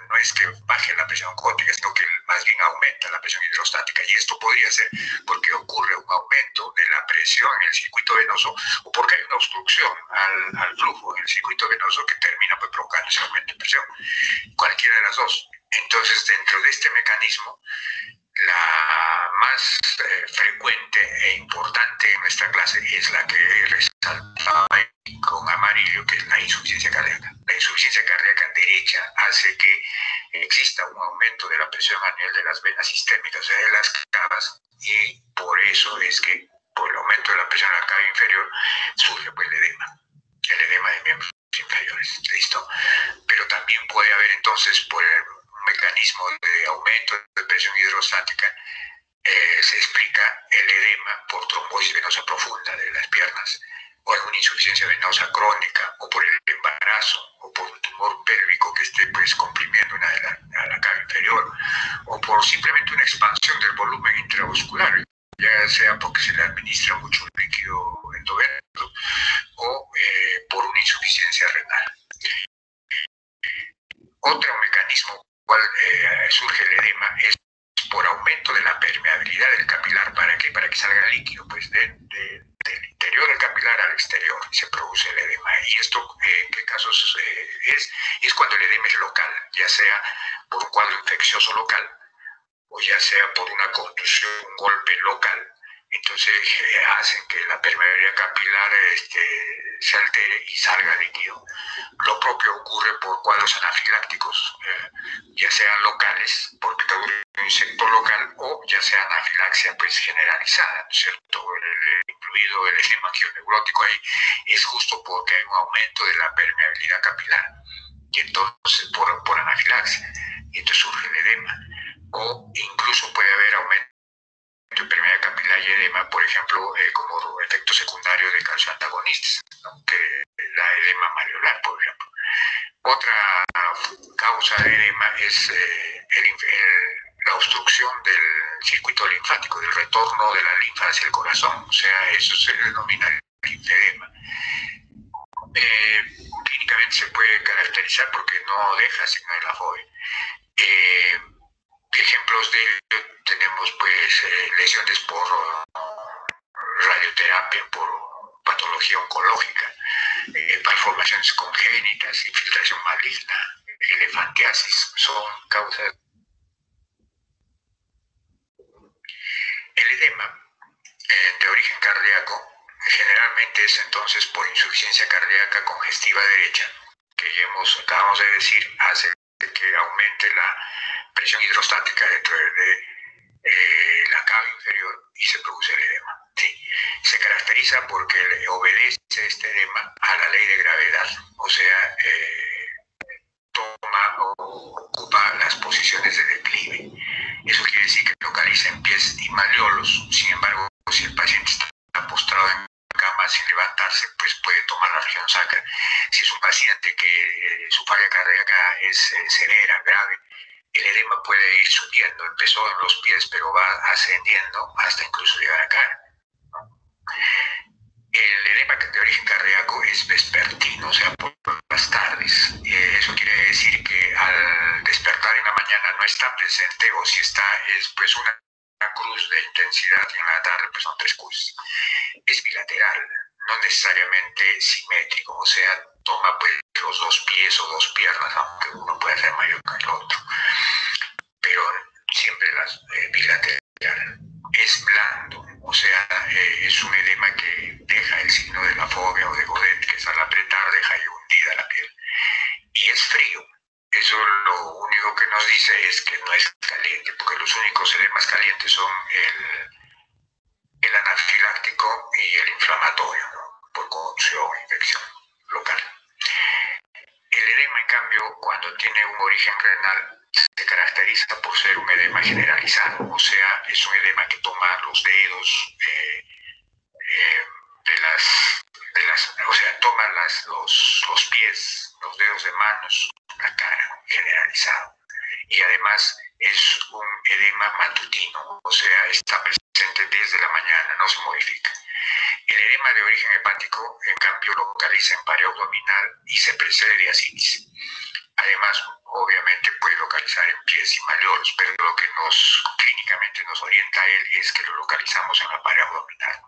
No es que baje la presión oncótica, sino que más bien aumenta la presión hidrostática, y esto podría ser porque ocurre un aumento de la presión en el circuito venoso o porque hay una obstrucción al flujo en el circuito venoso que termina pues, provocando ese aumento de presión. Cualquiera de las dos. Entonces, dentro de este mecanismo, la más frecuente e importante en nuestra clase es la que resaltaba con amarillo, que es la insuficiencia cardíaca. La insuficiencia cardíaca derecha hace que exista un aumento de la presión a nivel de las venas sistémicas, o sea, de las cavas, y por eso es que por el aumento de la presión en la cava inferior surge pues, el edema de miembros inferiores, ¿listo? Pero también puede haber entonces por un mecanismo de aumento de presión hidrostática, se explica el edema por trombosis venosa profunda de las piernas, o alguna insuficiencia venosa crónica, o por el embarazo, o por un tumor pélvico que esté pues comprimiendo a la cava inferior, o por simplemente una expansión del volumen intravascular, ya sea porque se le administra mucho líquido endovenoso, o por una insuficiencia renal. Otro mecanismo por el cual surge el edema es por aumento de la permeabilidad del capilar. ¿Para qué? Para que salga el líquido pues, del interior del capilar al exterior, y se produce el edema. Y esto, ¿en qué casos es cuando el edema es local, ya sea por un cuadro infeccioso local, o ya sea por una contusión, un golpe local. Entonces hacen que la permeabilidad capilar se altere y salga líquido. Lo propio ocurre por cuadros anafilácticos, ya sean locales, por picadura de un insecto local, o ya sea anafilaxia pues, generalizada, ¿no es cierto? Incluido el edema angioneurótico ahí, es justo porque hay un aumento de la permeabilidad capilar, y entonces por anafilaxia, y entonces surge el edema. O incluso puede haber aumento de permeabilidad capilar y edema, por ejemplo, como efecto secundario de calcio antagonistas, ¿no? Que la edema malleolar, por ejemplo. Otra causa de edema es la obstrucción del circuito linfático, del retorno de la linfa hacia el corazón, o sea, eso se denomina linfedema. Clínicamente se puede caracterizar porque no deja signo de la FOBE. Ejemplos de ello tenemos pues lesiones por radioterapia, por patología oncológica, malformaciones congénitas, infiltración maligna, elefantiasis, son causas. El edema de origen cardíaco generalmente es entonces por insuficiencia cardíaca congestiva derecha, que ya acabamos de decir, hace que aumente la presión hidrostática dentro de la cava inferior y se produce el edema. ¿Sí? este edema a la ley de gravedad, o sea, toma o ocupa las posiciones de declive. Eso quiere decir que localiza en pies y malleolos. Sin embargo, si el paciente está postrado en cama sin levantarse, pues puede tomar la región sacra. Si es un paciente que su falla cardíaca es severa, grave, el edema puede ir subiendo. Empezó en los pies, pero va ascendiendo hasta incluso llegar a cara. El edema de origen cardíaco es vespertino, o sea, por las tardes. Eso quiere decir que al despertar en la mañana no está presente, o si está, es pues una cruz de intensidad, y en la tarde pues son 3 cruces. Es bilateral, no necesariamente simétrico, o sea, toma pues los 2 pies o 2 piernas, aunque uno puede ser mayor que el otro, pero siempre las bilateral. Es blando, o sea, es un edema que deja el signo de la fobia o de Godet, que es al apretar deja ahí hundida la piel. Y es frío. Eso lo único que nos dice es que no es caliente, porque los únicos edemas calientes son el anafiláctico y el inflamatorio, ¿no? Por conducción o infección local. El edema, en cambio, cuando tiene un origen renal, se caracteriza por ser un edema generalizado, o sea, es un edema que toma los dedos o sea, toma los pies, los dedos de manos, la cara, generalizado. Y además es un edema matutino, o sea, está presente desde la mañana, no se modifica. El edema de origen hepático, en cambio, localiza en pared abdominal y se precede de ascitis. Además, obviamente puede localizar en pies y malleolos, pero lo que clínicamente nos orienta a él es que lo localizamos en la pared abdominal.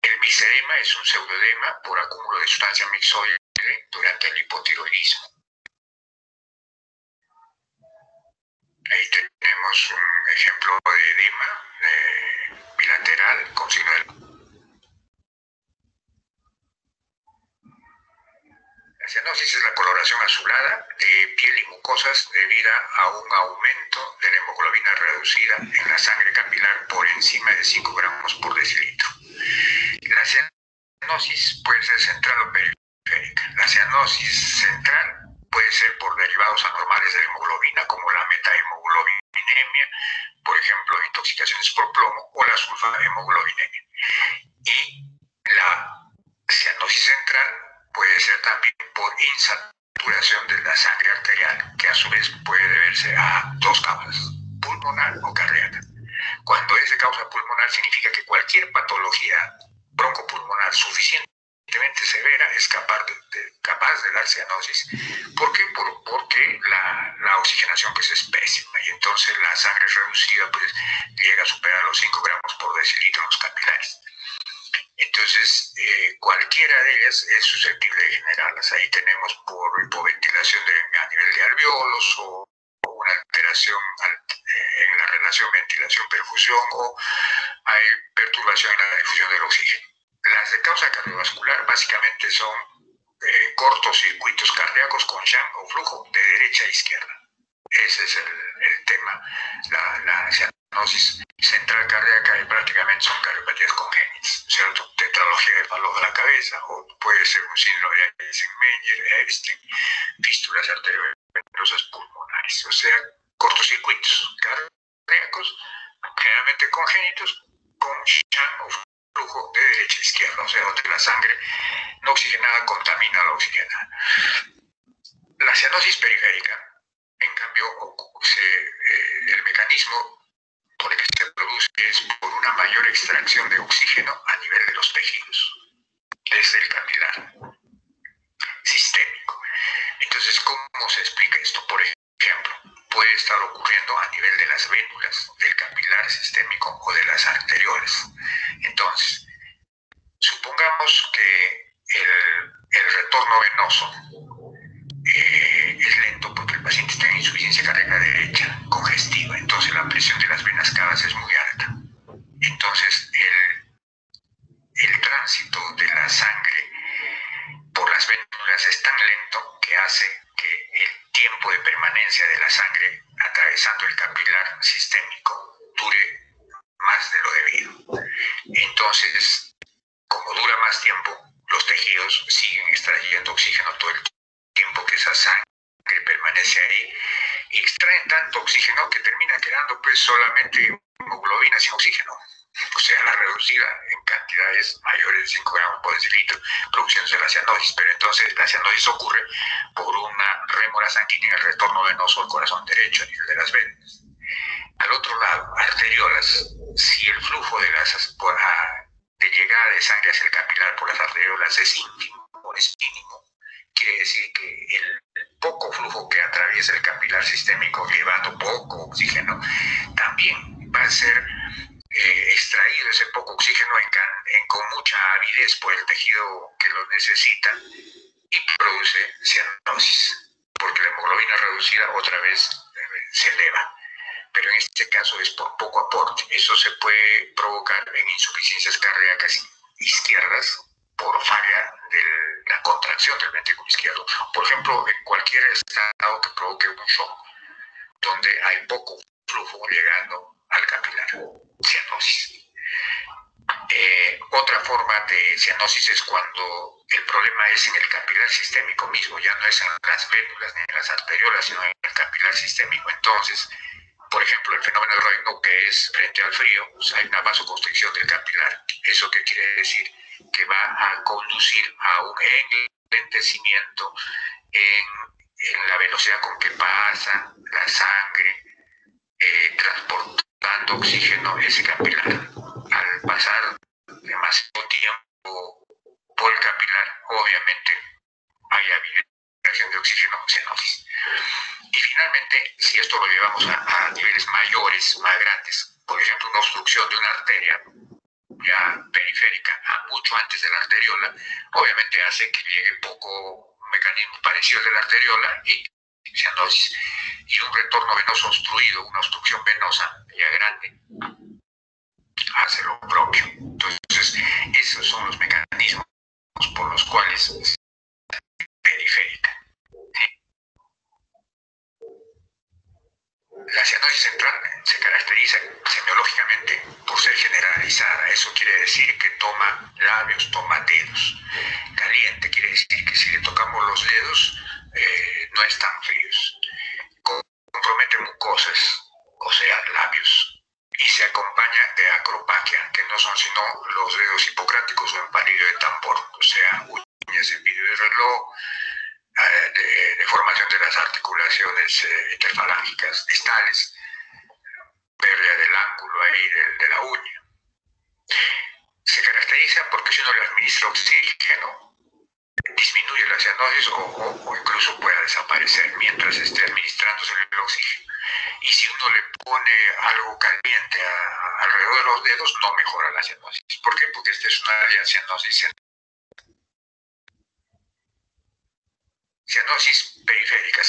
El misedema es un pseudoedema por acúmulo de sustancia mixoide durante el hipotiroidismo. Ahí tenemos un ejemplo de edema bilateral con signo de... La cianosis es la coloración azulada de piel y mucosas debida a un aumento de la hemoglobina reducida en la sangre capilar por encima de 5 gramos por decilitro. La cianosis puede ser central o periférica. La cianosis central puede ser por derivados anormales de la hemoglobina, como la metahemoglobinemia, por ejemplo, intoxicaciones por plomo, o la sulfahemoglobinemia. Y la cianosis central puede ser también por insaturación de la sangre arterial, que a su vez puede deberse a 2 causas, pulmonar o cardíaca. Cuando es de causa pulmonar, significa que cualquier patología broncopulmonar suficientemente severa es capaz de dar cianosis. ¿Por qué? Porque la oxigenación pues, es pésima, y entonces la sangre reducida pues, llega a superar los 5 gramos por decilitro en los capilares. Entonces, cualquiera de ellas es susceptible de generarlas. Ahí tenemos por hipoventilación a nivel de alveolos, o una alteración en la relación ventilación-perfusión, o hay perturbación en la difusión del oxígeno. Las de causa cardiovascular básicamente son cortocircuitos cardíacos con shunt o flujo de derecha a izquierda. Ese es el tema. La cianosis central cardíaca y prácticamente son cardiopatías congénitas, ¿cierto? Tetralogía de Fallot de la cabeza, o puede ser un síndrome de Eisenmenger, Epstein, fístulas arteriovenosas pulmonares, o sea, cortocircuitos cardíacos, generalmente congénitos, con shunt o flujo de derecha a izquierda, o sea, donde la sangre no oxigenada contamina la oxigenada. La cianosis periférica, en cambio, el mecanismo por el que se produce es por una mayor extracción de oxígeno a nivel de los tejidos, desde el capilar sistémico. Entonces, ¿cómo se explica esto? Por ejemplo, puede estar ocurriendo a nivel de las vénulas, del capilar sistémico o de las arterioles. Entonces, supongamos que el retorno venoso es lento porque el paciente está en insuficiencia cardíaca derecha congestiva, entonces la presión de las venas cavas es muy alta. Entonces el tránsito de la sangre por las vénulas es tan lento que hace que el tiempo de permanencia de la sangre atravesando el capilar sistémico dure más de lo debido. Entonces, como dura más tiempo, termina quedando pues solamente hemoglobina sin oxígeno, o sea, la reducida en cantidades mayores de 5 gramos por decilitro, produciéndose la cianosis. Pero entonces la cianosis ocurre por una rémora sanguínea en el retorno venoso al corazón derecho a nivel de las venas. Al otro lado, arteriolas, si el flujo de llegada de sangre hacia el capilar por las arteriolas es ínfimo o es mínimo, quiere decir que el poco flujo que atraviesa el capilar sistémico llevando poco oxígeno también va a ser extraído ese poco oxígeno con mucha avidez por el tejido que lo necesita y produce cianosis, porque la hemoglobina reducida otra vez se eleva. Pero en este caso es por poco aporte. Eso se puede provocar en insuficiencias cardíacas izquierdas por falla de la contracción del ventrículo izquierdo. Por ejemplo, en cualquier estado que provoque un shock, donde hay poco flujo llegando al capilar, cianosis. Otra forma de cianosis es cuando el problema es en el capilar sistémico mismo, ya no es en las vénulas ni en las arteriolas, sino en el capilar sistémico. Entonces, por ejemplo, el fenómeno de Raynaud, que es frente al frío, pues hay una vasoconstricción del capilar. ¿Eso qué quiere decir? Que va a conducir a un enlentecimiento en la velocidad con que pasa la sangre, transportando oxígeno ese capilar. Al pasar demasiado tiempo por el capilar, obviamente hay habilitación de oxígeno, cianosis. Y finalmente, si esto lo llevamos a niveles mayores, más grandes, por ejemplo, una obstrucción de una arteria ya periférica mucho antes de la arteriola, obviamente hace que llegue poco un mecanismo parecido al de la arteriola y cianosis. Y un retorno venoso obstruido, una obstrucción venosa ya grande, hace lo propio. Entonces, esos son los mecanismos por los cuales es periférica. La cianosis central se caracteriza semiológicamente por ser generalizada. Eso quiere decir que toma labios, toma dedos. Caliente quiere decir que si le tocamos los dedos, no están fríos. Compromete mucosas, o sea, labios. Y se acompaña de acropaquia, que no son sino los dedos hipocráticos o en palillo de tambor, o sea, uñas en vidrio de reloj, deformación de las articulaciones interfalángicas distales, pérdida del ángulo ahí de la uña. Se caracteriza porque si uno le administra oxígeno, disminuye la cianosis o incluso pueda desaparecer mientras esté administrándose el oxígeno. Y si uno le pone algo caliente alrededor de los dedos, no mejora la cianosis. ¿Por qué? Porque esta es una cianosis periférica.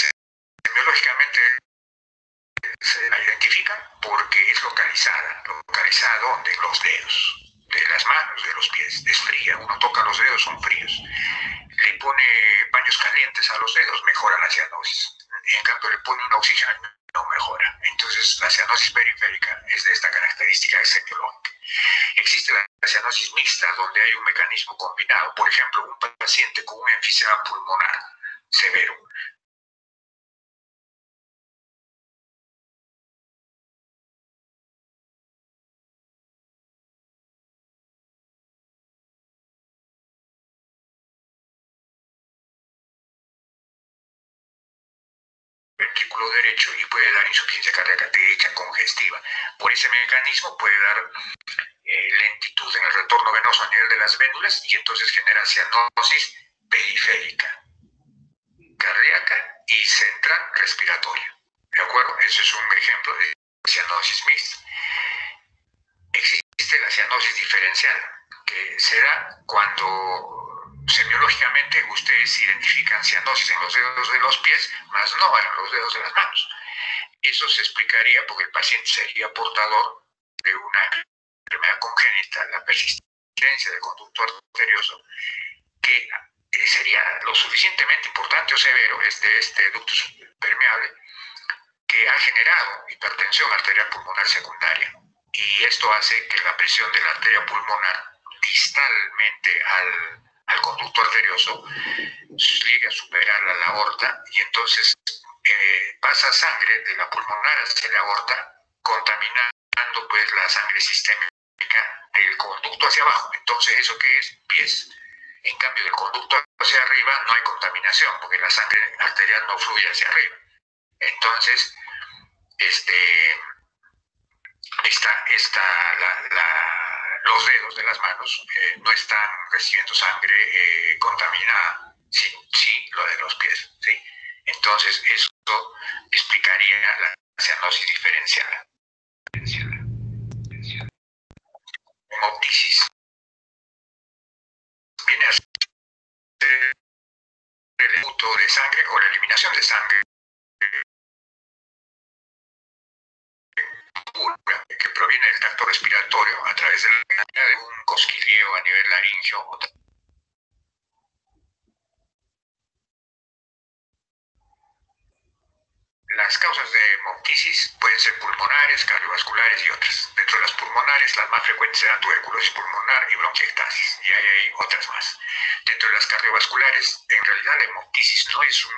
Semiológicamente se la identifican porque es localizada. ¿Localizada dónde? En los dedos, de las manos, de los pies. Es fría, uno toca los dedos, son fríos. Le pone paños calientes a los dedos, mejora la cianosis. En cambio, le pone un oxígeno, no mejora. Entonces, la cianosis periférica es de esta característica semiológica. Existe la cianosis mixta, donde hay un mecanismo combinado. Por ejemplo, un paciente con un enfisema pulmonar severo. Ventrículo derecho y puede dar insuficiencia cardíaca derecha congestiva. Por ese mecanismo puede dar lentitud en el retorno venoso a nivel de las vénulas y entonces genera cianosis periférica, cardíaca y central respiratoria. ¿De acuerdo? Ese es un ejemplo de cianosis mixta. Existe la cianosis diferencial, que se da cuando semiológicamente ustedes identifican cianosis en los dedos de los pies, más no en los dedos de las manos. Eso se explicaría porque el paciente sería portador de una enfermedad congénita, la persistencia del conducto arterioso, que sería lo suficientemente importante o severo, este ducto permeable, que ha generado hipertensión arterial pulmonar secundaria. Y esto hace que la presión de la arteria pulmonar distalmente al conducto arterioso llegue a superar la aorta y entonces pasa sangre de la pulmonar hacia la aorta, contaminando pues la sangre sistémica del conducto hacia abajo. Entonces, ¿eso qué es? Pies. En cambio, del conducto hacia arriba no hay contaminación, porque la sangre arterial no fluye hacia arriba. Entonces, los dedos de las manos no están recibiendo sangre contaminada, sí, lo de los pies, ¿sí? Entonces, eso explicaría la cianosis diferencial. Hemoptisis viene a ser el embudo de sangre o la eliminación de sangre que proviene del tracto respiratorio a través de un cosquilleo a nivel laringio. Las causas de hemoptisis pueden ser pulmonares, cardiovasculares y otras. Dentro de las pulmonares, las más frecuentes serán tuberculosis pulmonar y bronquiectasis, y hay otras más. Dentro de las cardiovasculares, en realidad la hemoptisis no es un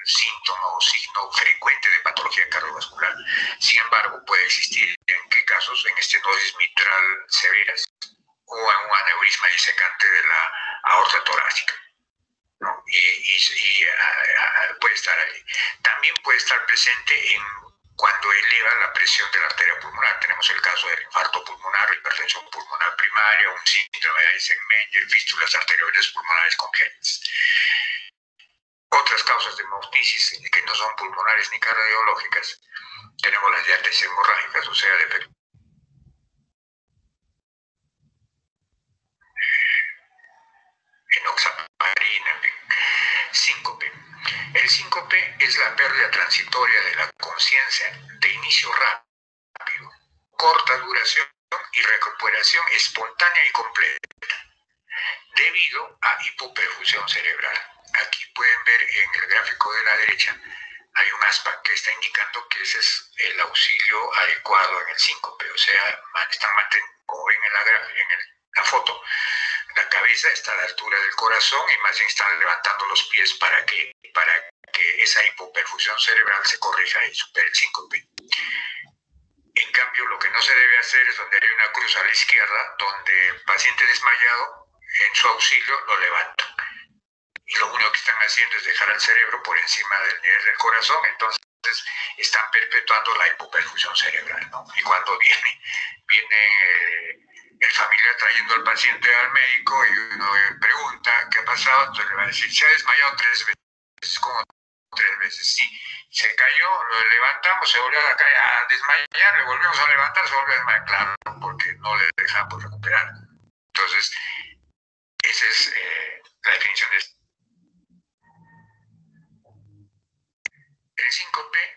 síntoma o signo frecuente de patología cardiovascular. Sin embargo, puede existir en qué casos, en estenosis mitral severas o en un aneurisma disecante de la aorta torácica, ¿no? Puede estar ahí. También puede estar presente cuando eleva la presión de la arteria pulmonar. Tenemos el caso del infarto pulmonar, hipertensión pulmonar primaria, un síndrome de Eisenmenger, fístulas arteriales pulmonares congénitas. Otras causas de hemoptisis que no son pulmonares ni cardiológicas, tenemos las diátesis hemorrágicas, o sea, de enoxaparina, síncope. El síncope es la pérdida transitoria de la conciencia de inicio rápido, corta duración y recuperación espontánea y completa, debido a hipoperfusión cerebral. Aquí pueden ver en el gráfico de la derecha, hay un aspa que está indicando que ese es el auxilio adecuado en el síncope, o sea, están manteniendo, como ven en la foto, la cabeza está a la altura del corazón y más bien están levantando los pies para que esa hipoperfusión cerebral se corrija y supere el síncope. En cambio, lo que no se debe hacer es donde hay una cruz a la izquierda, donde el paciente desmayado, en su auxilio, lo levantan. Y lo único que están haciendo es dejar al cerebro por encima del nivel del corazón, entonces están perpetuando la hipoperfusión cerebral, ¿no? Y cuando viene el familiar trayendo al paciente al médico y uno pregunta qué ha pasado, entonces le va a decir, se ha desmayado 3 veces, ¿cómo 3 veces? Sí, se cayó, lo levantamos, se volvió a desmayar, le volvemos a levantar, se volvió a desmayar, claro, porque no le dejamos recuperar. Entonces, esa es la definición de esto. El síncope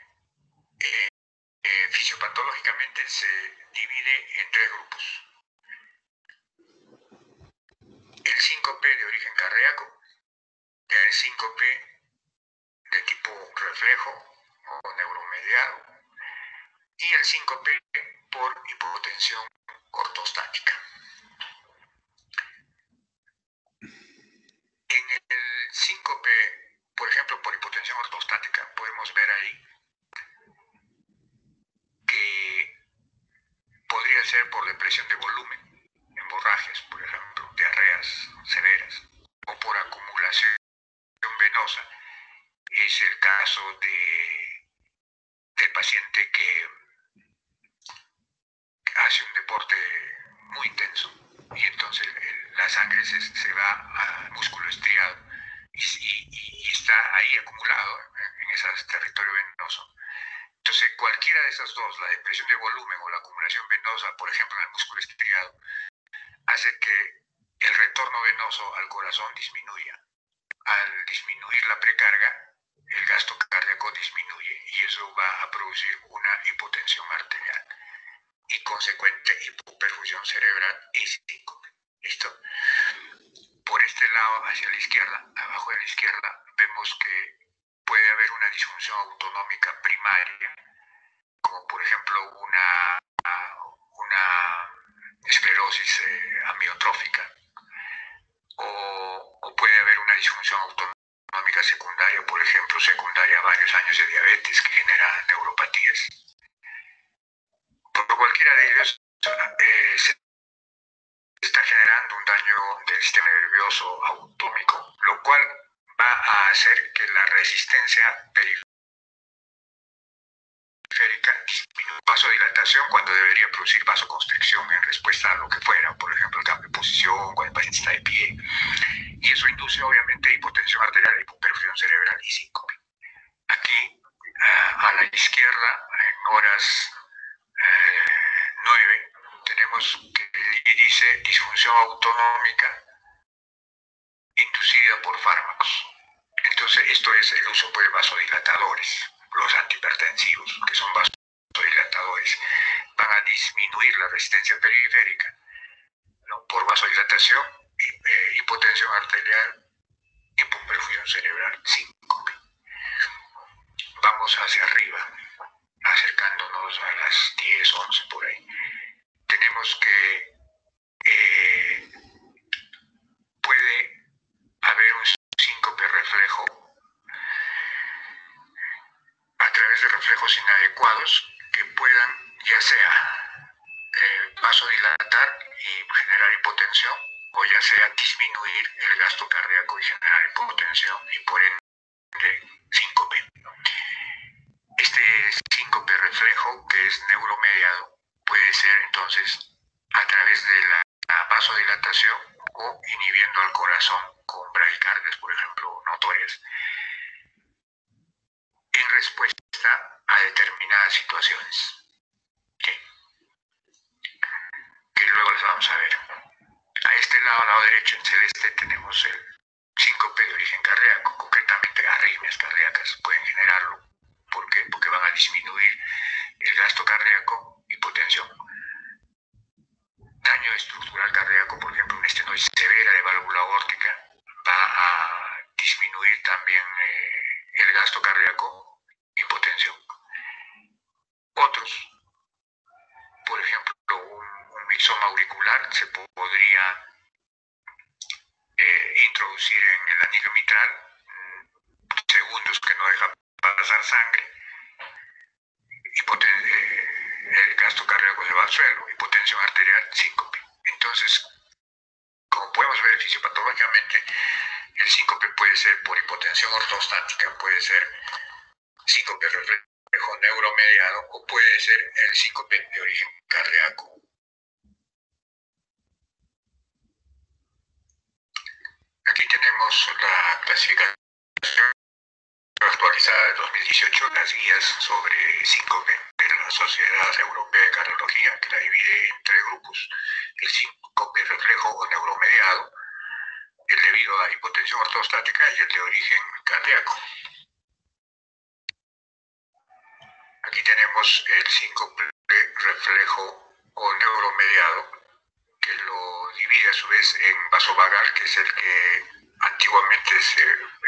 fisiopatológicamente se divide en 3 grupos. El síncope de origen cardíaco, el síncope de tipo reflejo o neuromediado y el síncope por hipotensión ortostática. En el síncope, por ejemplo, por hipotensión ortostática, podemos ver ahí que podría ser por depresión de volumen, hemorragias, por ejemplo, diarreas severas, o por acumulación venosa. Es el caso del paciente que hace un deporte muy intenso y entonces la sangre se va al músculo estriado y está ahí acumulado en ese territorio venoso. Entonces, cualquiera de esas dos, la depresión de volumen o la acumulación venosa, por ejemplo, en el músculo estriado, hace que el retorno venoso al corazón disminuya. Al disminuir la precarga, el gasto cardíaco disminuye y eso va a producir una hipotensión arterial y consecuente hipoperfusión cerebral y síncope. ¿Listo? Por este lado, hacia la izquierda, abajo de la izquierda, vemos que puede haber una disfunción autonómica primaria, como por ejemplo una esclerosis amiotrófica, o puede haber una disfunción autonómica secundaria, por ejemplo, secundaria a varios años de diabetes, que genera neuropatías. Por cualquiera de ellos se está generando un daño del sistema nervioso autónomico, lo cual va a hacer que la resistencia periférica disminuya vasodilatación cuando debería producir vasoconstricción en respuesta a lo que fuera, por ejemplo, el cambio de posición, cuando el paciente está de pie. Y eso induce obviamente hipotensión arterial, hipoperfusión cerebral y síncope. Aquí, a la izquierda, en horas 9, tenemos que el índice disfunción autonómica inducida por fármacos. Entonces, esto es el uso de vasodilatadores, los antihipertensivos, que son vasodilatadores, van a disminuir la resistencia periférica, ¿no?, por vasodilatación, hipotensión arterial, hipoperfusión cerebral, síncope. Vamos hacia arriba, acercándonos a las 10, 11 por ahí. Tenemos que puede haber un síncope reflejo a través de reflejos inadecuados que puedan ya sea vasodilatar y generar hipotensión, o ya sea disminuir el gasto cardíaco y generar hipotensión y por ende síncope. Este síncope reflejo, que es neuromediado, puede ser entonces a través de la vasodilatación o inhibiendo al corazón con bradicardias, por ejemplo, notorias, en respuesta a determinadas situaciones, ¿sí?, que luego las vamos a ver. A este lado, al lado derecho, en celeste, tenemos el síncope de origen cardíaco, concretamente arritmias cardíacas pueden generarlo. ¿Por qué? Porque van a disminuir el gasto cardíaco, hipotensión. Daño estructural cardíaco, por ejemplo, una estenosis severa de válvula aórtica, va a disminuir también el gasto cardíaco, hipotensión. Otros, por ejemplo, un mixoma auricular se podría introducir en el anillo mitral, segundos que no deja pasar sangre, el gasto cardíaco se va al suelo, hipotensión arterial, síncope. Entonces, como podemos ver fisiopatológicamente, el síncope puede ser por hipotensión ortostática, puede ser síncope reflejo neuromediado, o puede ser el síncope de origen cardíaco. Aquí tenemos la clasificación actualizada de 2018, las guías sobre síncope de la Sociedad Europea de Cardiología, que la divide en 3 grupos: el síncope reflejo o neuromediado, el debido a hipotensión ortostática y el de origen cardíaco. Aquí tenemos el síncope reflejo o neuromediado, que lo divide a su vez en vasovagal, que es el que antiguamente se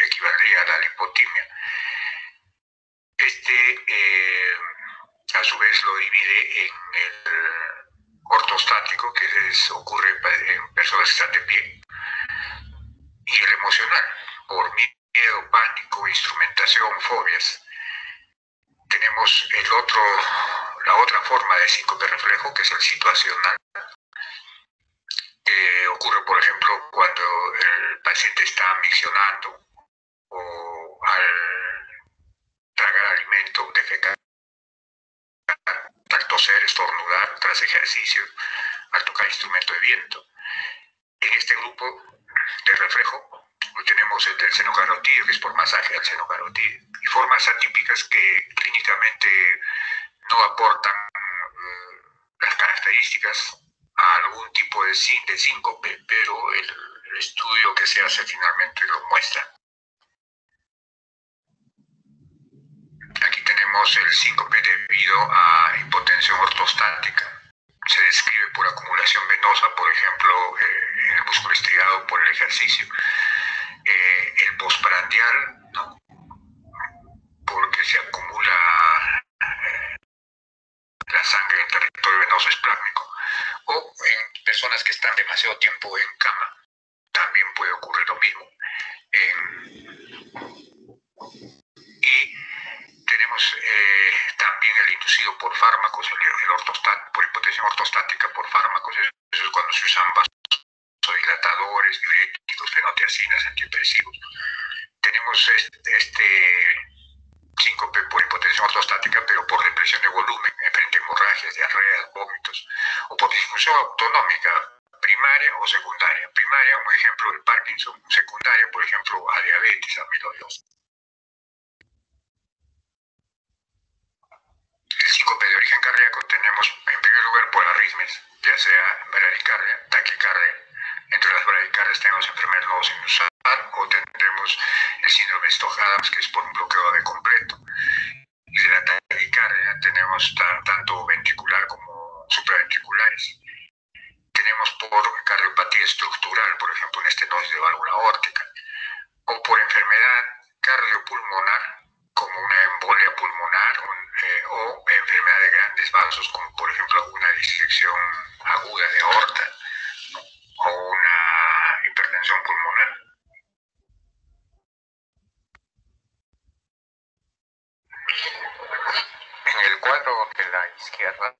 equivaldría a la lipotimia. A su vez lo divide en el ortostático, que ocurre en personas que están de pie, y el emocional, por miedo, pánico, instrumentación, fobias. Tenemos la otra forma de síncope reflejo, que es el situacional, que ocurre, por ejemplo, cuando el paciente está miccionando o al tragar alimento, defecar, al toser, estornudar tras ejercicio, al tocar instrumento de viento. En este grupo de reflejo tenemos el del seno carotídeo, que es por masaje al seno carotídeo, y formas atípicas que clínicamente no aportan las características a algún tipo de síncope, pero el estudio que se hace finalmente lo muestra. Aquí tenemos el síncope debido a hipotensión ortostática. Se describe por acumulación venosa, por ejemplo, en el músculo estriado por el ejercicio. El postprandial, ¿no?, porque se acumula la sangre en territorio venoso esplácnico, o en personas que están demasiado tiempo en cama, también puede ocurrir lo mismo. Y tenemos por hipotensión ortostática por fármacos. Eso es cuando se usan vasodilatadores, diuréticos, fenotiacinas, antidepresivos. Tenemos síncope por hipotensión ortostática, pero por depresión de volumen, frente a hemorragias, diarreas, vómitos, o por disfunción autonómica primaria o secundaria. Primaria, un ejemplo, el Parkinson; secundaria, por ejemplo, a diabetes, amiloidosis. El síncope de origen cardíaco tenemos, en primer lugar, por arritmias, ya sea bradicardia, taquicardia. Entre las bradicardias tenemos enfermedad no sinusal, o tendremos el síndrome de Stokes, que es por un bloqueo de completo. Y de la taquicardia tenemos tanto ventricular como supraventriculares. Tenemos por cardiopatía estructural, por ejemplo, en estenosis de válvula aórtica, o por enfermedad cardiopulmonar, como una embolia pulmonar, o enfermedad de grandes vasos, como por ejemplo una disección aguda de aorta, o una hipertensión pulmonar. En el cuadro de la izquierda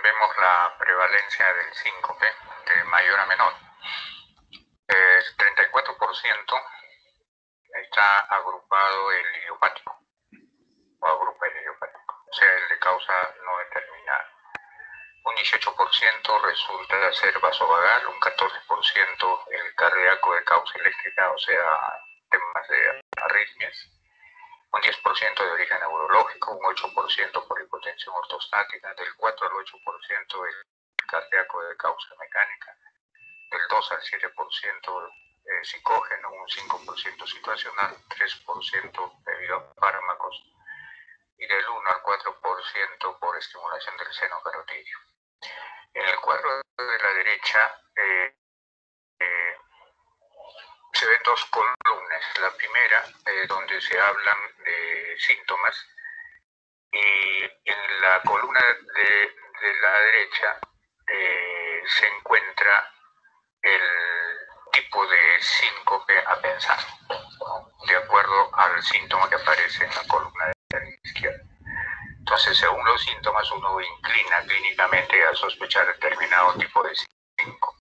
vemos la prevalencia del síncope de mayor a menor. 34% está agrupado el idiopático, o agrupa el idiopático, o sea, el de causa no determinada. Un 18% resulta ser vasovagal, un 14% el cardíaco de causa eléctrica, o sea, temas de arritmias, un 10% de origen neurológico, un 8% por hipotensión ortostática, del 4 al 8% el cardíaco de causa mecánica, del 2 al 7% psicógeno, un 5% situacional, 3% debido a fármacos, y del 1 al 4% por estimulación del seno carotidio. En el cuadro de la derecha se ven dos columnas. La primera, donde se hablan de síntomas, y en la columna de la derecha se encuentra el tipo de síncope a pensar, de acuerdo al síntoma que aparece en la columna de la izquierda. Entonces, según los síntomas, uno inclina clínicamente a sospechar determinado tipo de síncope,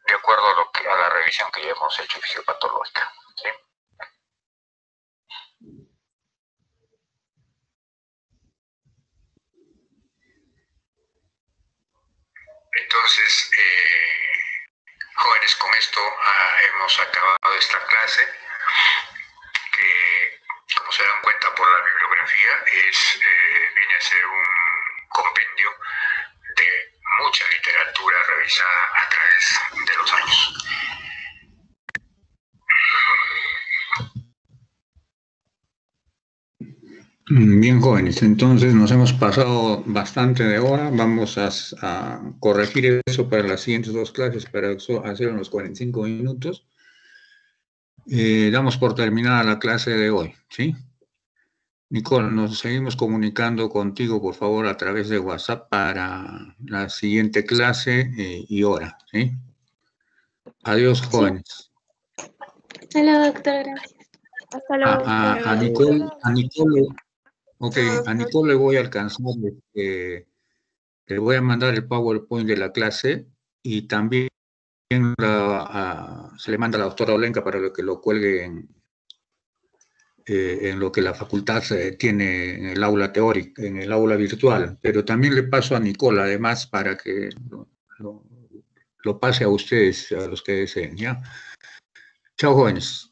de acuerdo a la revisión que ya hemos hecho fisiopatológica. ¿Sí? Entonces, jóvenes, con esto hemos acabado esta clase, que, como se dan cuenta por la bibliografía, viene a ser un compendio de mucha literatura revisada a través de los años. Bien, jóvenes, entonces nos hemos pasado bastante de hora. Vamos a corregir eso para las siguientes dos clases, para hacer unos 45 minutos. Damos por terminada la clase de hoy, ¿sí? Nicole, nos seguimos comunicando contigo, por favor, a través de WhatsApp para la siguiente clase y hora, ¿sí? Adiós, jóvenes. Hasta luego, doctor, gracias. Hasta luego. A Nicole, ok, a Nicole le voy a alcanzar, le voy a mandar el PowerPoint de la clase, y también se le manda a la doctora Olenka para que lo cuelgue en lo que la facultad tiene en el aula teórica, en el aula virtual, pero también le paso a Nicole, además, para que lo pase a ustedes, a los que deseen, ¿ya? Chao, jóvenes.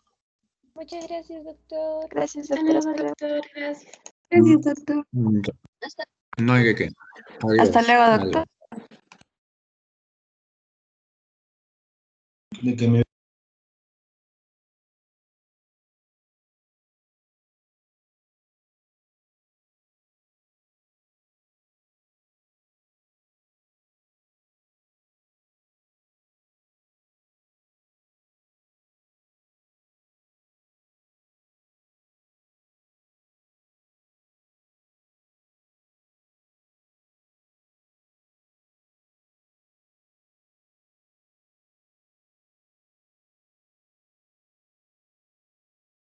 Muchas gracias, doctor. Gracias, Hasta doctor. luego, doctor. Gracias. Gracias, doctor. No hay de qué. Adiós. Hasta luego, doctor. Adiós.